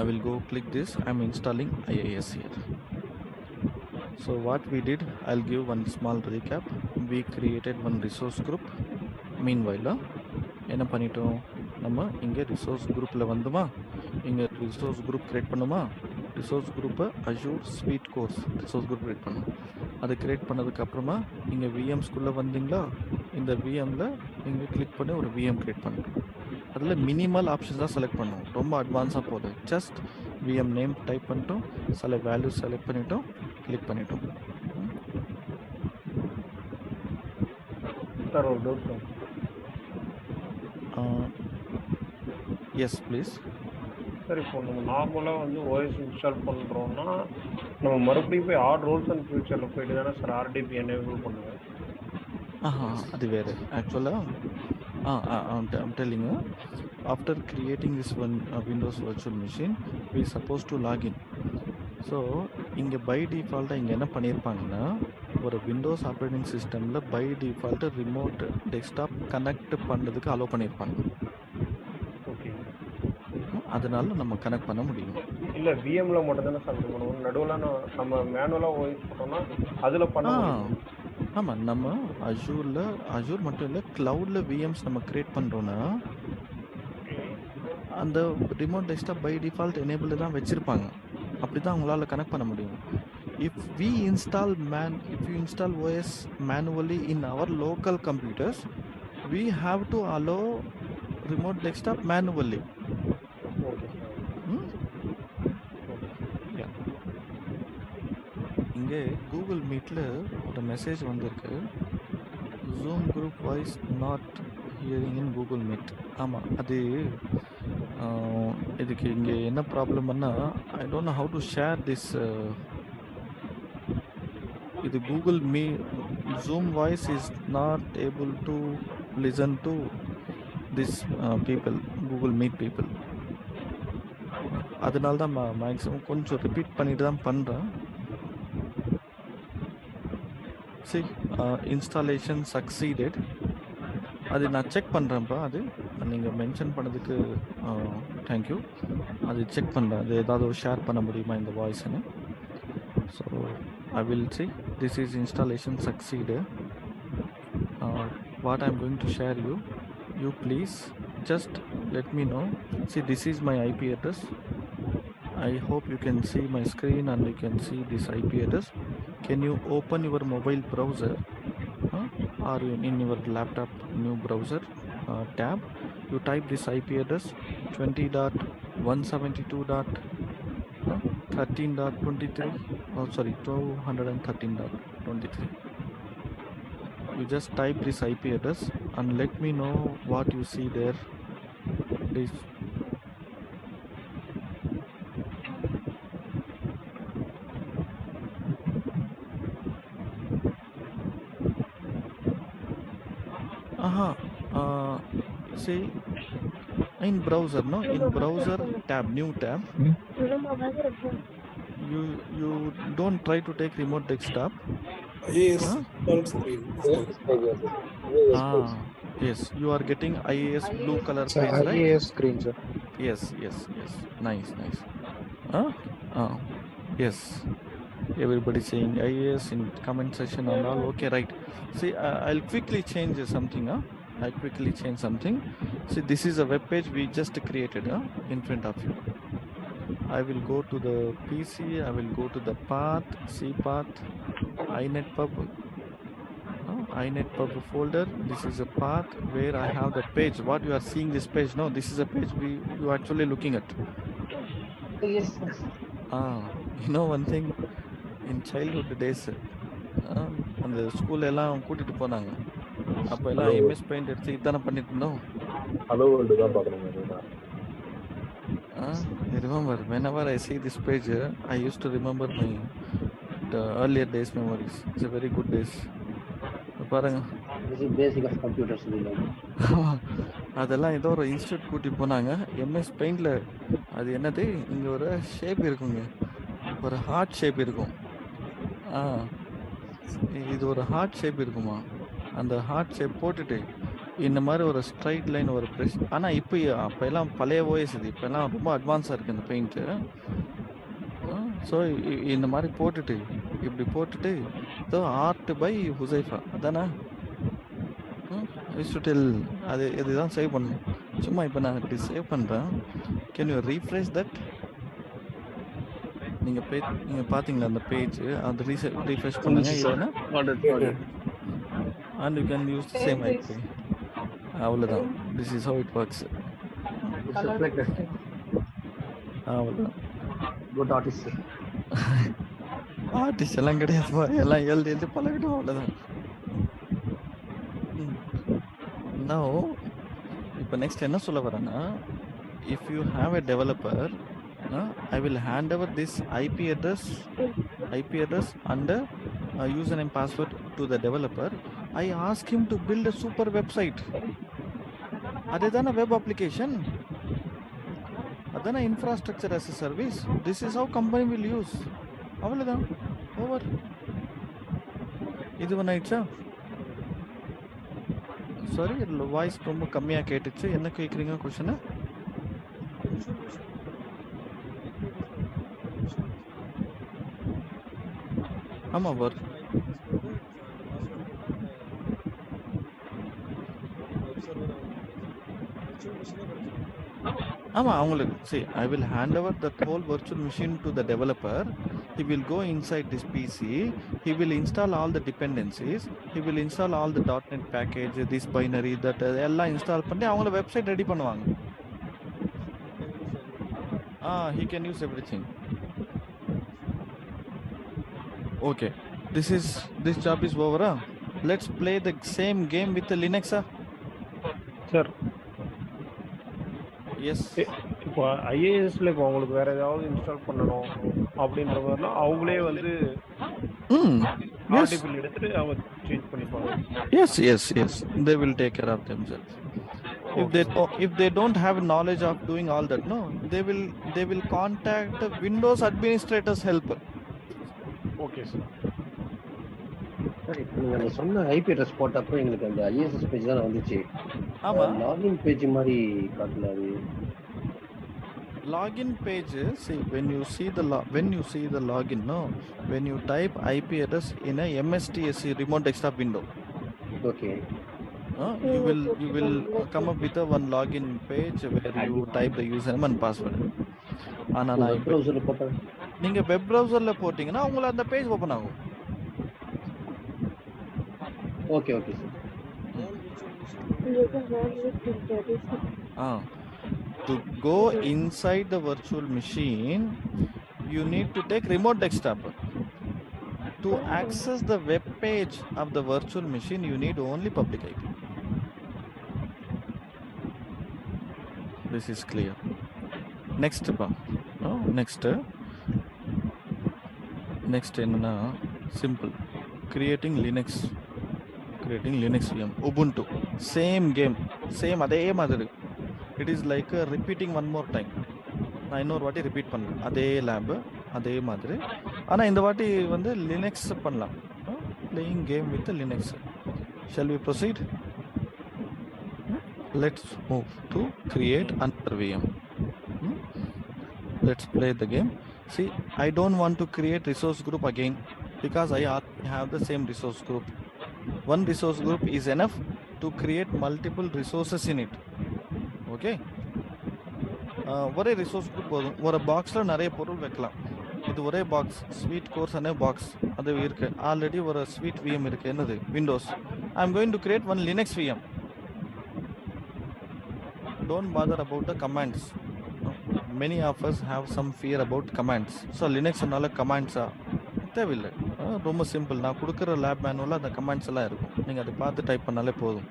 I will go click this. I'm installing IIS here. So what we did, I'll give one small recap. We created one resource group. Meanwhile என்ன பண்ணிட்டோம், நம்ம இங்கே resource குரூப்பில் வந்துமா, இங்கே resource group create பண்ணுமா, resource குரூப்பை Azure sweet course resource group create பண்ணணும். அதை க்ரியேட் பண்ணதுக்கப்புறமா இங்கே விஎம்ஸ்குள்ளே வந்தீங்களா, இந்த விஎம்மில் நீங்கள் கிளிக் பண்ணி ஒரு விஎம் க்ரியேட் பண்ணணும். அதில் மினிமல் ஆப்ஷன்ஸ் தான் செலக்ட் பண்ணணும், ரொம்ப அட்வான்ஸாக போகுது. ஜஸ்ட் விஎம் நேம் டைப் பண்ணிட்டோம், சில வேல்யூஸ் செலக்ட் பண்ணிட்டோம், கிளிக் பண்ணிட்டோம். சார் ஒரு doubt sir. Yes please. Sir இப்போ நம்ம நார்மலாக வந்து ஓஎஸ் இன்ஸ்டால் பண்ணுறோம்னா நம்ம மறுபடியும் போய் ஆட் ரோல்ஸ் அண்ட் ஃபியூச்சரில் போயிட்டு தானே சார் ஆர்டிபி எனேபிள் பண்ணுவேன். அது வேறு ஆக்சுவலாக. I'm telling you, after creating this one Windows virtual machine, we supposed to log in. So இங்கே பை டிஃபால்ட்டாக இங்கே என்ன பண்ணியிருப்பாங்கன்னா, ஒரு விண்டோஸ் ஆப்ரேட்டிங் சிஸ்டமில் by default remote desktop connect பண்ணுறதுக்கு அலோவ் பண்ணியிருப்பாங்க. ஓகே, அதனால நம்ம கனெக்ட் பண்ண முடியும். இல்லை விஎம்ல மட்டும் தானே சார் பண்ணுவோம், நடுவில் நம்ம மேனுவலாக ஓஎஸ் போட்டோம்னா அதில் பண்ண. ஆமாம், நம்ம அஜூர் மட்டும் இல்லை, க்ளவுடில் விஎம்ஸ் நம்ம க்ரியேட் பண்ணுறோன்னா அந்த remote desktop by default enable தான் வச்சுருப்பாங்க. அப்படி தான் உங்களால் கனெக்ட் பண்ண முடியும். If you install OS manually in our local computers, we have to allow remote desktop manually. Yeah. இங்கே கூகுள் மீட்டில் ஒரு மெசேஜ் வந்திருக்கு, Zoom group voice not hearing in Google Meet. ஆமாம், அது இதுக்கு இங்கே என்ன ப்ராப்ளம்னா, I don't know how to share this. இது Google Zoom voice is not able to listen to this people, Google Meet people. அதனால தான் மேக்ஸிமம் கொஞ்சம் ரிப்பீட் பண்ணிட்டு தான் பண்ணுறேன். சரி, இன்ஸ்டாலேஷன் சக்சீடட். அது நான் செக் பண்ணுறேன்ப்பா. அது நீங்கள் மென்ஷன் பண்ணதுக்கு தேங்க்யூ. அது செக் பண்ணுறேன், அது ஏதாவது ஷேர் பண்ண முடியுமா இந்த வாய்ஸ்ன்னு. So I will see. This is installation succeeded. What I'm going to share you please just let me know. See, this is my IP address. I hope you can see my screen and you can see this IP address. Can you open your mobile browser or in your laptop new browser tab? You type this IP address 20.172.13.23. Oh, sorry, 1213.23. You just type this IP address and let me know what you see there, please. See, in browser, no, in browser tab, new tab. You don't try to take remote desktop. Yes, full screen. Yes, you are getting IIS blue color page, right? IIS screen, sir. Yes. Nice. Yes. Everybody saying IIS in comment section and all. Okay, right. See, I'll quickly change something. See, this is a web page we just created in front of you. I will go to the PC. I will go to the path, cpath, inetpub folder. This is a path where I have the page. What you are seeing this page? No, this is a page you are actually looking at. Yes. You know one thing, in childhood days, அந்த ஸ்கூல்ல எல்லாம் கூட்டிட்டு போனாங்க. அப்போ எல்லாம் MS Paint எடுத்து இதான பண்ணிட்டு இருந்தோம். ஹலோ வேர்ல்டு தான் பார்க்குறேங்க. Remember, whenever I see this page, I used to remember the earlier days memories. It's a very good days. பாருங்க, this is basic of computers. அதெல்லாம் ஏதோ ஒரு இன்ஸ்டியூட் கூட்டி போனாங்க. MS Paintல அது என்னது, இங்க ஒரு ஷேப் இருக்குங்க, ஒரு ஹார்ட் ஷேப் இருக்கும். இது ஒரு ஹார்ட் ஷேப் இருக்குமா, அந்த ஹார்ட் ஷேப் போட்டுட்டு இந்த மாதிரி ஒரு ஸ்ட்ரைட் லைன் ஒரு ப்ரெஷ். ஆனால் இப்போ எல்லாம் பழைய ஓஎஸ் இது, இப்போ எல்லாம் ரொம்ப அட்வான்ஸாக இருக்குது இந்த பெயிண்ட்டு. ஸோ இந்த மாதிரி போட்டுட்டு இப்படி போட்டுட்டு ஸோ ஆர்ட் பை ஹுசைஃபா அதானே டெல். அது இதுதான் சேவ் பண்ணணும். சும்மா இப்போ நான் இப்படி சேவ் பண்ணுறேன். Can you refresh that? நீங்கள் பார்த்தீங்களா அந்த பேஜ், அது ரீஃப்ரெஷ் பண்ணுங்க இல்லைன்னா and you can use the same IP. அவ்வளோதான். This is how it works. அவ்வளோதான். Good artist. ஆர்டிஸ்ட் எல்லாம் கிடையாதுப்பா, எல்லாம் எழுதி பழகிடும், அவ்வளோதான். Now இப்போ நெக்ஸ்ட் என்ன சொல்ல வரேன்னா, if you have a developer, I will hand over this IP address and username password to the developer. I ask him to build a super website. Adana web application, adana infrastructure as a service. This is how company will use. Avladha over. Idu one aicha. Sorry, voice ரொம்ப கம்மியா கேட்டுச்சு. என்ன கேக்குறீங்க question? ஆமா வர் ஆமா அவங்களுக்கு see, I will hand over the whole virtual machine to the developer. He will go inside this PC, he will install all the dependencies, he will install all the .NET package, this binary, that எல்லாம் install பண்ணி அவங்கள website ready பண்ணுவாங்க. He can use everything. Okay, this job is over. Let's play the same game with the Linux. Sir. Yes. இப்போ ஐஏஎஸ்ல இப்போ உங்களுக்கு வேற ஏதாவது install பண்ணணும் அப்படின்ற மாதிரினா அவங்களே வந்து ஆர்டிபிள் எடுத்துட்டு அவங்க சேஞ்ச் பண்ணிப்பாங்க. Yes. They will take care of themselves. If they don't have knowledge of doing all that, no, they will contact the Windows administrators help. Okay sir. Sir இப்போ நீங்கள் அந்த சொன்ன ஐபி அட்ரஸ் போட்டப்போ எங்களுக்கு அந்த ஐஎஸ்எஸ் பேஜ் தான் வந்துச்சு. ஆமாம், login page மாதிரி காட்டல. அது login page, see when you see the login, no, when you type IP address in a MSTSC remote desktop window, okay, you will come up with a one login page where you type the username and password. ஆனா நான் ப்ரௌசர்ல போட்டேன். நீங்க web ப்ரௌசர்ல போட்டீங்கன்னா உங்களுக்கு அந்த page open ஆகும். Okay sir. To go inside the virtual machine, you need to take remote desktop. To access the web page of the virtual machine, you need only public IP. This is clear. Next enna simple, creating Linux VM, Ubuntu, same game, same adhe madiri. It is like repeating one more time. நான் இன்னொரு வாட்டி repeat பண்ணலாம், அதே lab அதே மாதிரி. ஆனால் இந்த வாட்டி வந்து லினக்ஸ் பண்ணலாம். Playing game with Linux. Shall we proceed? Let's move to create another VM. Let's play the game. See, I don't want to create resource group again because I have the same resource group. One resource group is enough to create multiple resources in it. Okay, ஒரே resource group போதும். ஒரு பாக்ஸில் நிறைய பொருள் வைக்கலாம். இது ஒரே box, sweet course அనే பாக்ஸ் அது இருக்கு. ஆல்ரெடி ஒரு ஸ்வீட் விஎம் இருக்கு, என்னது Windows. I am going to create one Linux VM. Don't bother about the commands. Many of us have some fear about commands. So லினக்ஸ்னால கமாண்ட்ஸா தேவையில்லை, ரொம்ப சிம்பிள். நான் கொடுக்குற லேப் மேனுவலில் அந்த கமாண்ட்ஸ் எல்லாம் இருக்கும், நீங்கள் அதை பார்த்து டைப் பண்ணாலே போதும்.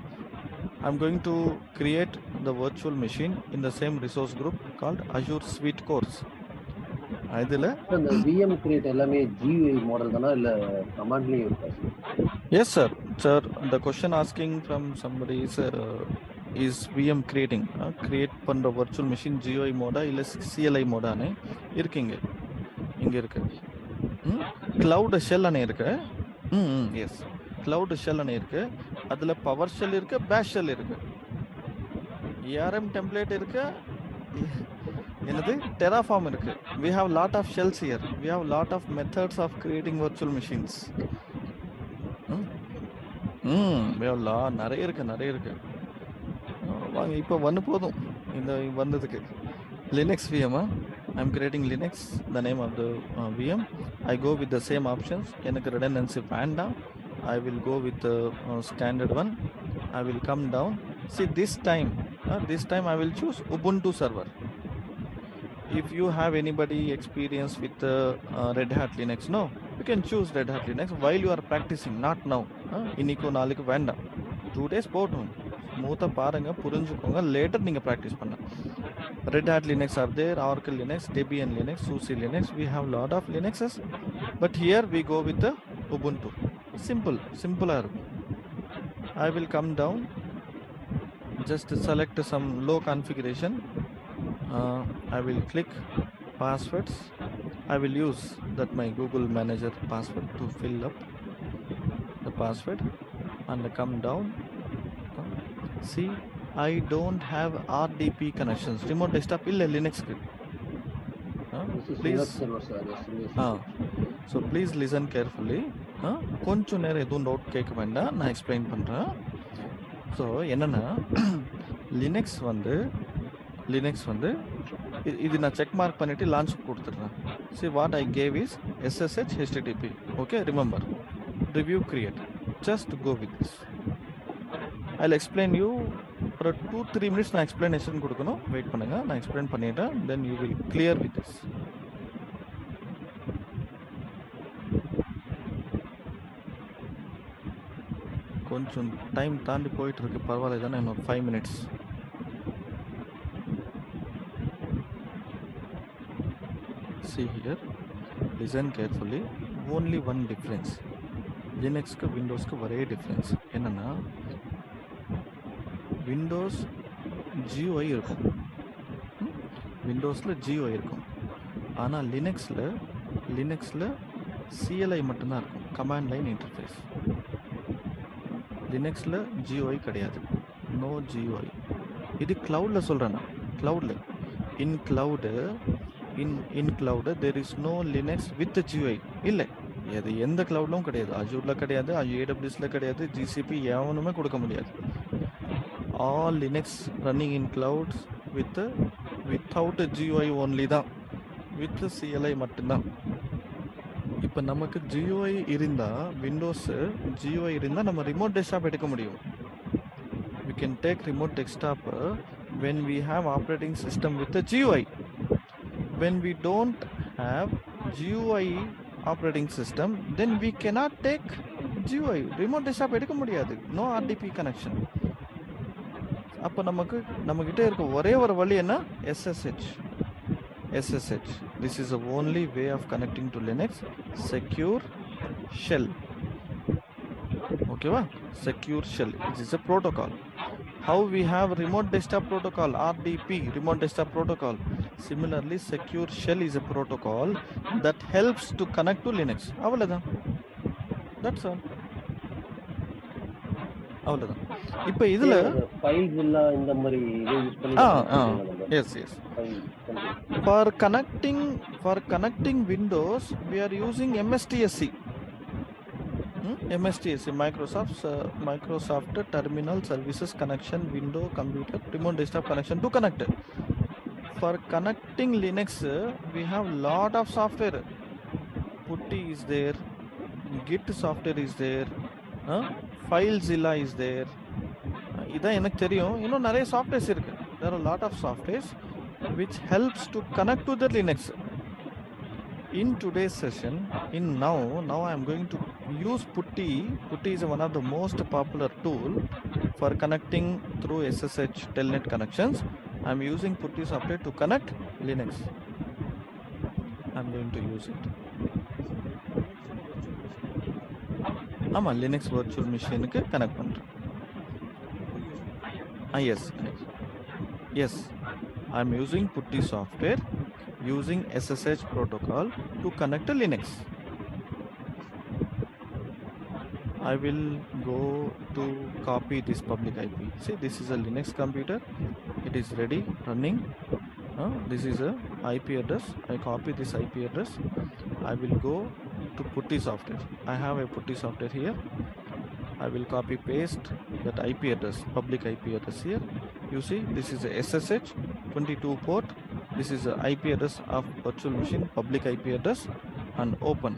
I'm going to create the virtual machine in the same resource group called Azure Suite Course. அதில் அந்த VM create எல்லாமே GUI மாடல் தானா இல்ல கமாண்ட்லயே இருக்கா? Yes sir. The question asking from somebody is VM creating, create பண்ற virtual machine GUI Moda இல்ல CLI மோடானே இருக்கீங்க. இங்க இருக்கு. கிளவுட் ஷெல் அணை இருக்கு. எஸ், கிளவுட் ஷெல் அணை இருக்கு. அதுல பவர் ஷெல் இருக்கு, பேஷ் ஷெல் இருக்கு, ஏஆர்எம் டெம்ப்ளேட் இருக்கு, என்னது டெராஃபார்ம் இருக்கு. we have lot of shells here, we have lot of methods of creating virtual machines. we have நிறைய இருக்கு. வாங்க இப்போ வந்து போதும் இந்த வந்ததுக்கு. Linux VM, I'm creating Linux, the name of the VM. I go with the same options. எனக்கு redundancy வேண்டாம். I will go with the standard one. I will come down. See, this time I will choose Ubuntu server. If you have anybody experience with Red Hat Linux, no, you can choose Red Hat Linux while you are practicing, not now. இன்னைக்கு நாளைக்கு வேண்டாம், 2 days போட்டும், ஸ்மூத்தா பாருங்க, புரிஞ்சுக்கோங்க, later நீங்க practice பண்ண. Red Hat Linux are there, Oracle Linux, Debian Linux, SUSE Linux, we have lot of Linuxes, but here we go with the Ubuntu. Simpler. I will come down, just select some low configuration. I will click passwords. I will use that my Google Manager password to fill up the password and come down. See, I don't have RDP connections. Remote desktop illa Linux ku. Please. So please listen carefully. கொஞ்சம் நேரம் எதுவும் doubt கேட்க வேண்டாம், நான் explain பண்ணுறேன். So என்னென்னா Linux வந்து இது நான் செக் மார்க் பண்ணிவிட்டு லான்ச் கொடுத்துட்றேன். See, what I gave is SSH HTTP. Okay, remember, review create. Just go with this. I'll explain you for 2-3 minutes. நான் எக்ஸ்பிளனேஷன் கொடுக்கணும், வெயிட் பண்ணுங்க, நான் எக்ஸ்பிளைன் பண்ணிட்டேன், then you will clear with this. கொஞ்சம் time தாண்டி போயிட்டு இருக்கு, பரவாயில்ல தானே, இன்னும் 5 minutes. See here, listen carefully. Only one difference. லினக்ஸ்க்கு விண்டோஸ்க்கு ஒரே டிஃப்ரென்ஸ் என்னன்னா, விண்டோஸ் GUI இருக்கும், விண்டோஸில் GUI இருக்கும். ஆனால் லினக்ஸில் CLI மட்டும்தான் இருக்கும், கமாண்ட் லைன் இன்டர்ஃபேஸ். லினக்ஸில் GUI கிடையாது, நோ GUI. இது கிளவுடில் சொல்கிறேன் நான், கிளவுடில் இன் cloud there is no Linux with GUI இல்லை. இது எந்த கிளவுட்லும் கிடையாது, அஜூரில் கிடையாது, AWSல கிடையாது, GCP எவனுமே கொடுக்க முடியாது. All Linux running in clouds without GUI only தான், வித் CLI மட்டும்தான். இப்போ நமக்கு GUI இருந்தால், விண்டோஸு GUI இருந்தால் நம்ம ரிமோட் டெஸ்க்டாப் எடுக்க முடியும். we can take remote desktop when we have operating system with the GUI. When we don't have GUI operating system, then we cannot take GUI. remote desktop எடுக்க முடியாது, no RDP connection. அப்போ நம்மகிட்ட இருக்க ஒரே ஒரு வழி என்ன, SSH. This is the only way of connecting to Linux. Secure shell. Okay va? Secure shell, it is a protocol. How we have remote desktop protocol, RDP, remote desktop protocol. Similarly, secure shell is a protocol that helps to connect to Linux. அவ்வளவுதான், that's all. அவ்வளவுதான். இப்போ இதுல files எல்லாம் இந்த மாதிரி use பண்ணி yes for connecting Windows we are using MSTSC. Microsoft Terminal Services Connection, Window Computer Remote Desktop Connection to connect. For connecting Linux we have lot of software. Putty is there, Git software is there, FileZilla is there. இதான் எனக்கு தெரியும், இன்னும் நிறைய softwares இருக்கு. there are a lot of softwares which helps to connect to the Linux. In today's session, now I am going to use Putty. Putty is one of the most popular tool for connecting through SSH telnet connections. I am using Putty software to connect Linux. I am going to use it. ஆமா, Linux virtual machine க்கு connect பண்றேன். yes I am using Putty software using SSH protocol to connect to Linux. I will go to copy this public IP. See, this is a Linux computer. It is ready, running. This is a IP address. I copy this IP address. I will go to putty software. I have a putty software here. I will copy paste that IP address, public IP address here. You see, this is a SSH 22 port. This is the IP address of virtual machine, public IP address, and open.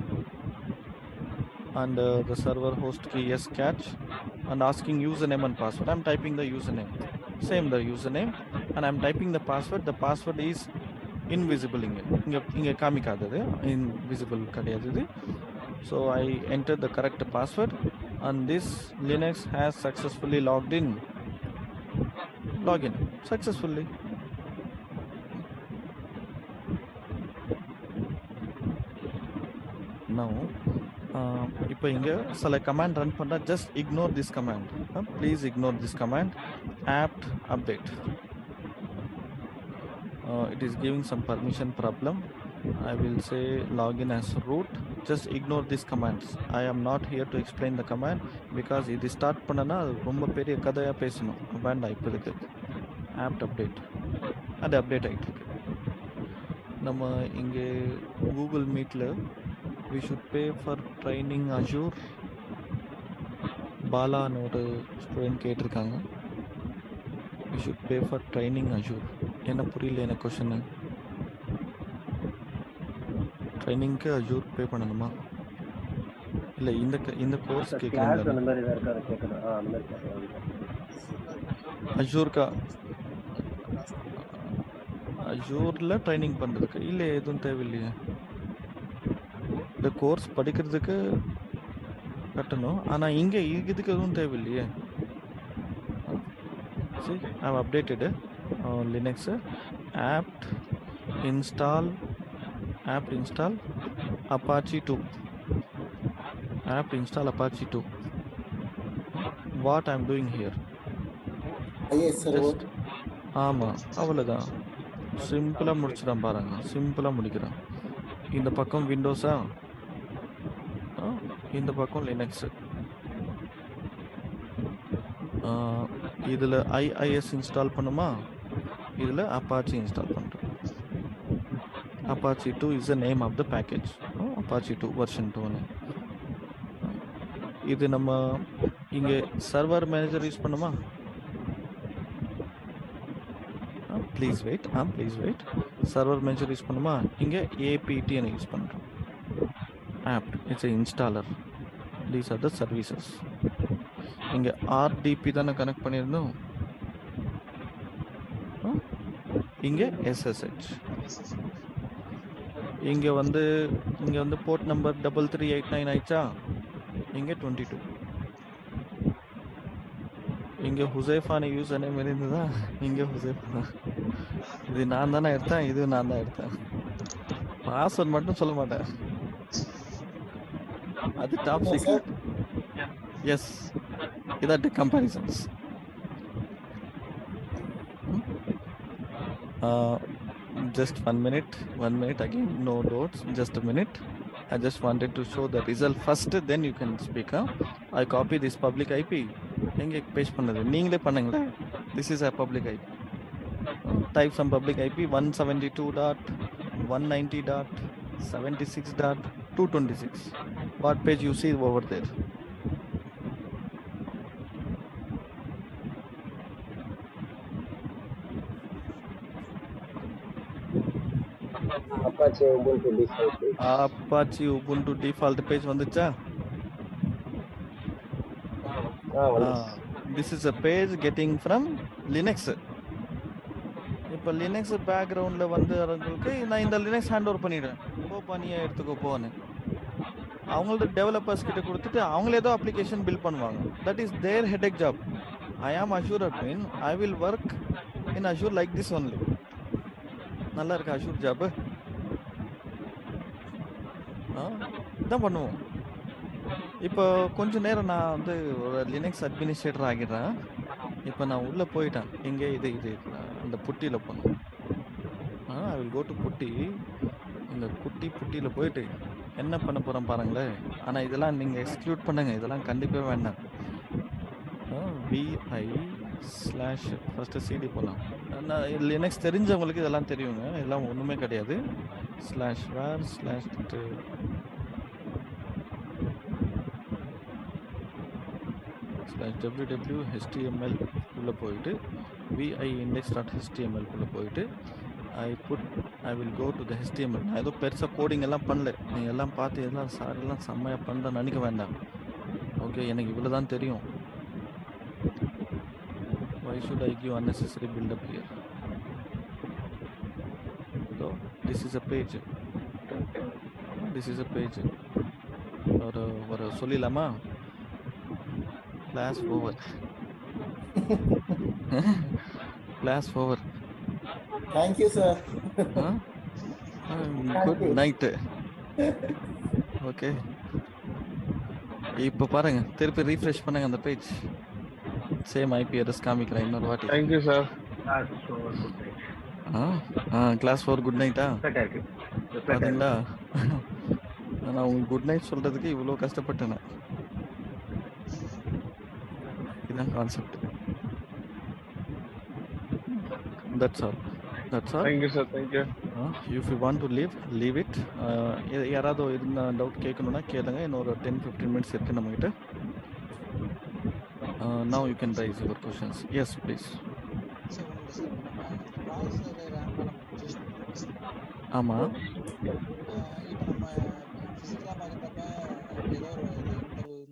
And the server host key yes catch, and asking username and password. I'm typing the username, same the username, and I'm typing the password. The password is invisible inga kamikadadu, invisible kadiyadhu. So I entered the correct password, and this Linux has successfully logged in. Login successfully. Now இப்போ இங்க சில command run பண்ணா just ignore this command. Please ignore this command. apt update. It is giving some permission problem. I will say login as root. Just ignore these commands. I am not here to explain the command because இது start பண்ணனா ரொம்ப பெரிய கதையா பேசணும். வேண்டாம் இப்போதைக்கு. apt update. அது update ஆயிட்டு இருக்கு. நம்ம இங்க கூகுள் மீட்ல we should pay for training Azure. Bala ஒரு ஸ்டூடெண்ட் கேட்டிருக்காங்க. we should pay for training Azure. என்ன புரியல எனக்கு क्वेश्चन. ட்ரைனிங்க்கு Azure பே பண்ணணுமா? இல்ல இந்த கோர்ஸ் கேக்குறீங்களா? அந்த மாதிரி ஏதாவது இருக்கா கேக்குறேன். அந்த மாதிரி கேக்குறேன். Azureல ட்ரைனிங் பண்றதுக்கு இல்ல எதுவும் தேவையில்லையே. இந்த கோர்ஸ் படிக்கிறதுக்கு கட்டணும். ஆனா இங்க இதுக்கு எதுவும் தேவையில்லையே. See, I have updated Linux apt install Apache 2. apt install Apache 2. What I am doing here? IIS server. ஆமா அவ்வளவுதான். சிம்பிளா முடிச்சிடறேன் பாருங்க. சிம்பிளா முடிக்கிறேன். இந்த பக்கம் விண்டோஸா, இந்த பக்கம் லினக்ஸ். இதுல IIS இன்ஸ்டால் பண்ணுமா, இதுல Apache இன்ஸ்டால் பண்றேன். Apache 2 is the name of the package. Apache 2 version 2. இது நம்ம இங்க சர்வர் மேனேஜர் யூஸ் பண்ணுமா? Please wait. Server manager use பண்ணுமா? இங்க APT யூஸ் பண்றோம். apt it's a installer. These are the services. இங்க RDP தான கனெக்ட் பண்ணிருந்தோம். இங்க SSH. இங்க வந்து போர்ட் நம்பர் 3389 ஆயிச்சா? இங்க 22. இங்க ஹுசைஃபான யூசர் நேம் இருந்ததா? இங்க ஹுசைஃபா. இது நான் தானே எடுத்தேன், இது நான் தான் எடுத்தேன். பாஸ்வேர்ட் மட்டும் சொல்ல மாட்டேன். அது டாப் சீக்ரெட். எஸ், இதாட்டு comparisons. Just one minute again, no doubts, just a minute. I just wanted to show the result first, then you can speak. I copy this public IP. எங்க paste பண்ணது நீங்களே பண்ணுங்களே. This is a public IP. Type some public IP 172.190.76.226. What page you see over there? Apache Ubuntu default page வந்துச்சா? This is a page getting from Linux. இப்போ Linux பேக்ரவுண்ட்ல வந்தவங்களுக்கு நான் இந்த Linux hand over பண்ணிடுறேன். நீயே எடுத்துக்கோ போன்னு. அவங்களோட டெவலப்பர்ஸ் கிட்ட கொடுத்துட்டு அவங்களே ஏதோ அப்ளிகேஷன் பில்ட் பண்ணுவாங்க. That is their headache job. I am Azure admin. I will work in Azure like this only. நல்லா இருக்கு Azure job. இதான் பண்ணுவோம். இப்போ கொஞ்ச நேரம் நான் வந்து ஒரு லினக்ஸ் அட்மினிஸ்ட்ரேட்டர் ஆகிடுறேன். இப்போ நான் உள்ள போயிட்டேன். எங்கே இது அந்த புட்டியில் போனோம். I will will go to புட்டி. இந்த புட்டியில போயிட்டு என்ன பண்ண போறோம் பாருங்களேன். ஆனா இதெல்லாம் நீங்க எக்ஸ்க்ளூட் பண்ணுங்க, இதெல்லாம் கண்டிப்பாக வேண்டாம். vi ஸ்லாஷ் ஃபர்ஸ்ட் சிடி போகலாம். லினக்ஸ் தெரிஞ்சவங்களுக்கு இதெல்லாம் தெரியுங்க, இதெல்லாம் ஒன்றுமே கிடையாது. ஸ்லாஷ் வேர் ஸ்லாஷ் www html உள்ள போயிட்டு vi index.html குள்ள போயிட்டு I will go to the HTML. நான் ஏதோ பெருசாக கோடிங் எல்லாம் பண்ணல, நீங்கள் எல்லாம் பார்த்து எல்லாம் சார் எல்லாம் செம்மையாக பண்ணுறேன்னு நினைக்க வேண்டாம். ஓகே, எனக்கு இவ்வளோ தான் தெரியும். Why should I give unnecessary build up here? So this is a page. ஒரு சொல்லிடலாமா? Class over. Thank you, sir. Good night. Okay, இப்போ பாருங்க, திருப்பி ரீஃப்ரெஷ் பண்ணுங்க அந்த பேஜ். சேம் ஐபி அட்ரஸ் காமிக்கிறேன் இன்னொரு வாட்டி. Thank you, sir. Class 4 good நைட்டா? பாத்தீங்களா, நான் உங்களுக்கு குட் நைட் சொல்றதுக்கு இவ்வளோ கஷ்டப்பட்டேன். இதுதான் concept. That's all. Thank you, sir. Thank you. If you want to leave it. யாராவது இருந்தா டவுட் கேட்கணும்னா கேளுங்க. இன்னொரு 10-15 minutes இருக்கு நம்மகிட்ட. Now you can raise your questions. Yes, please. ஆமா, இப்போ நம்ம ஃபிசிக்கலாக பார்க்குறப்ப ஏதோ ஒரு இன்டெல்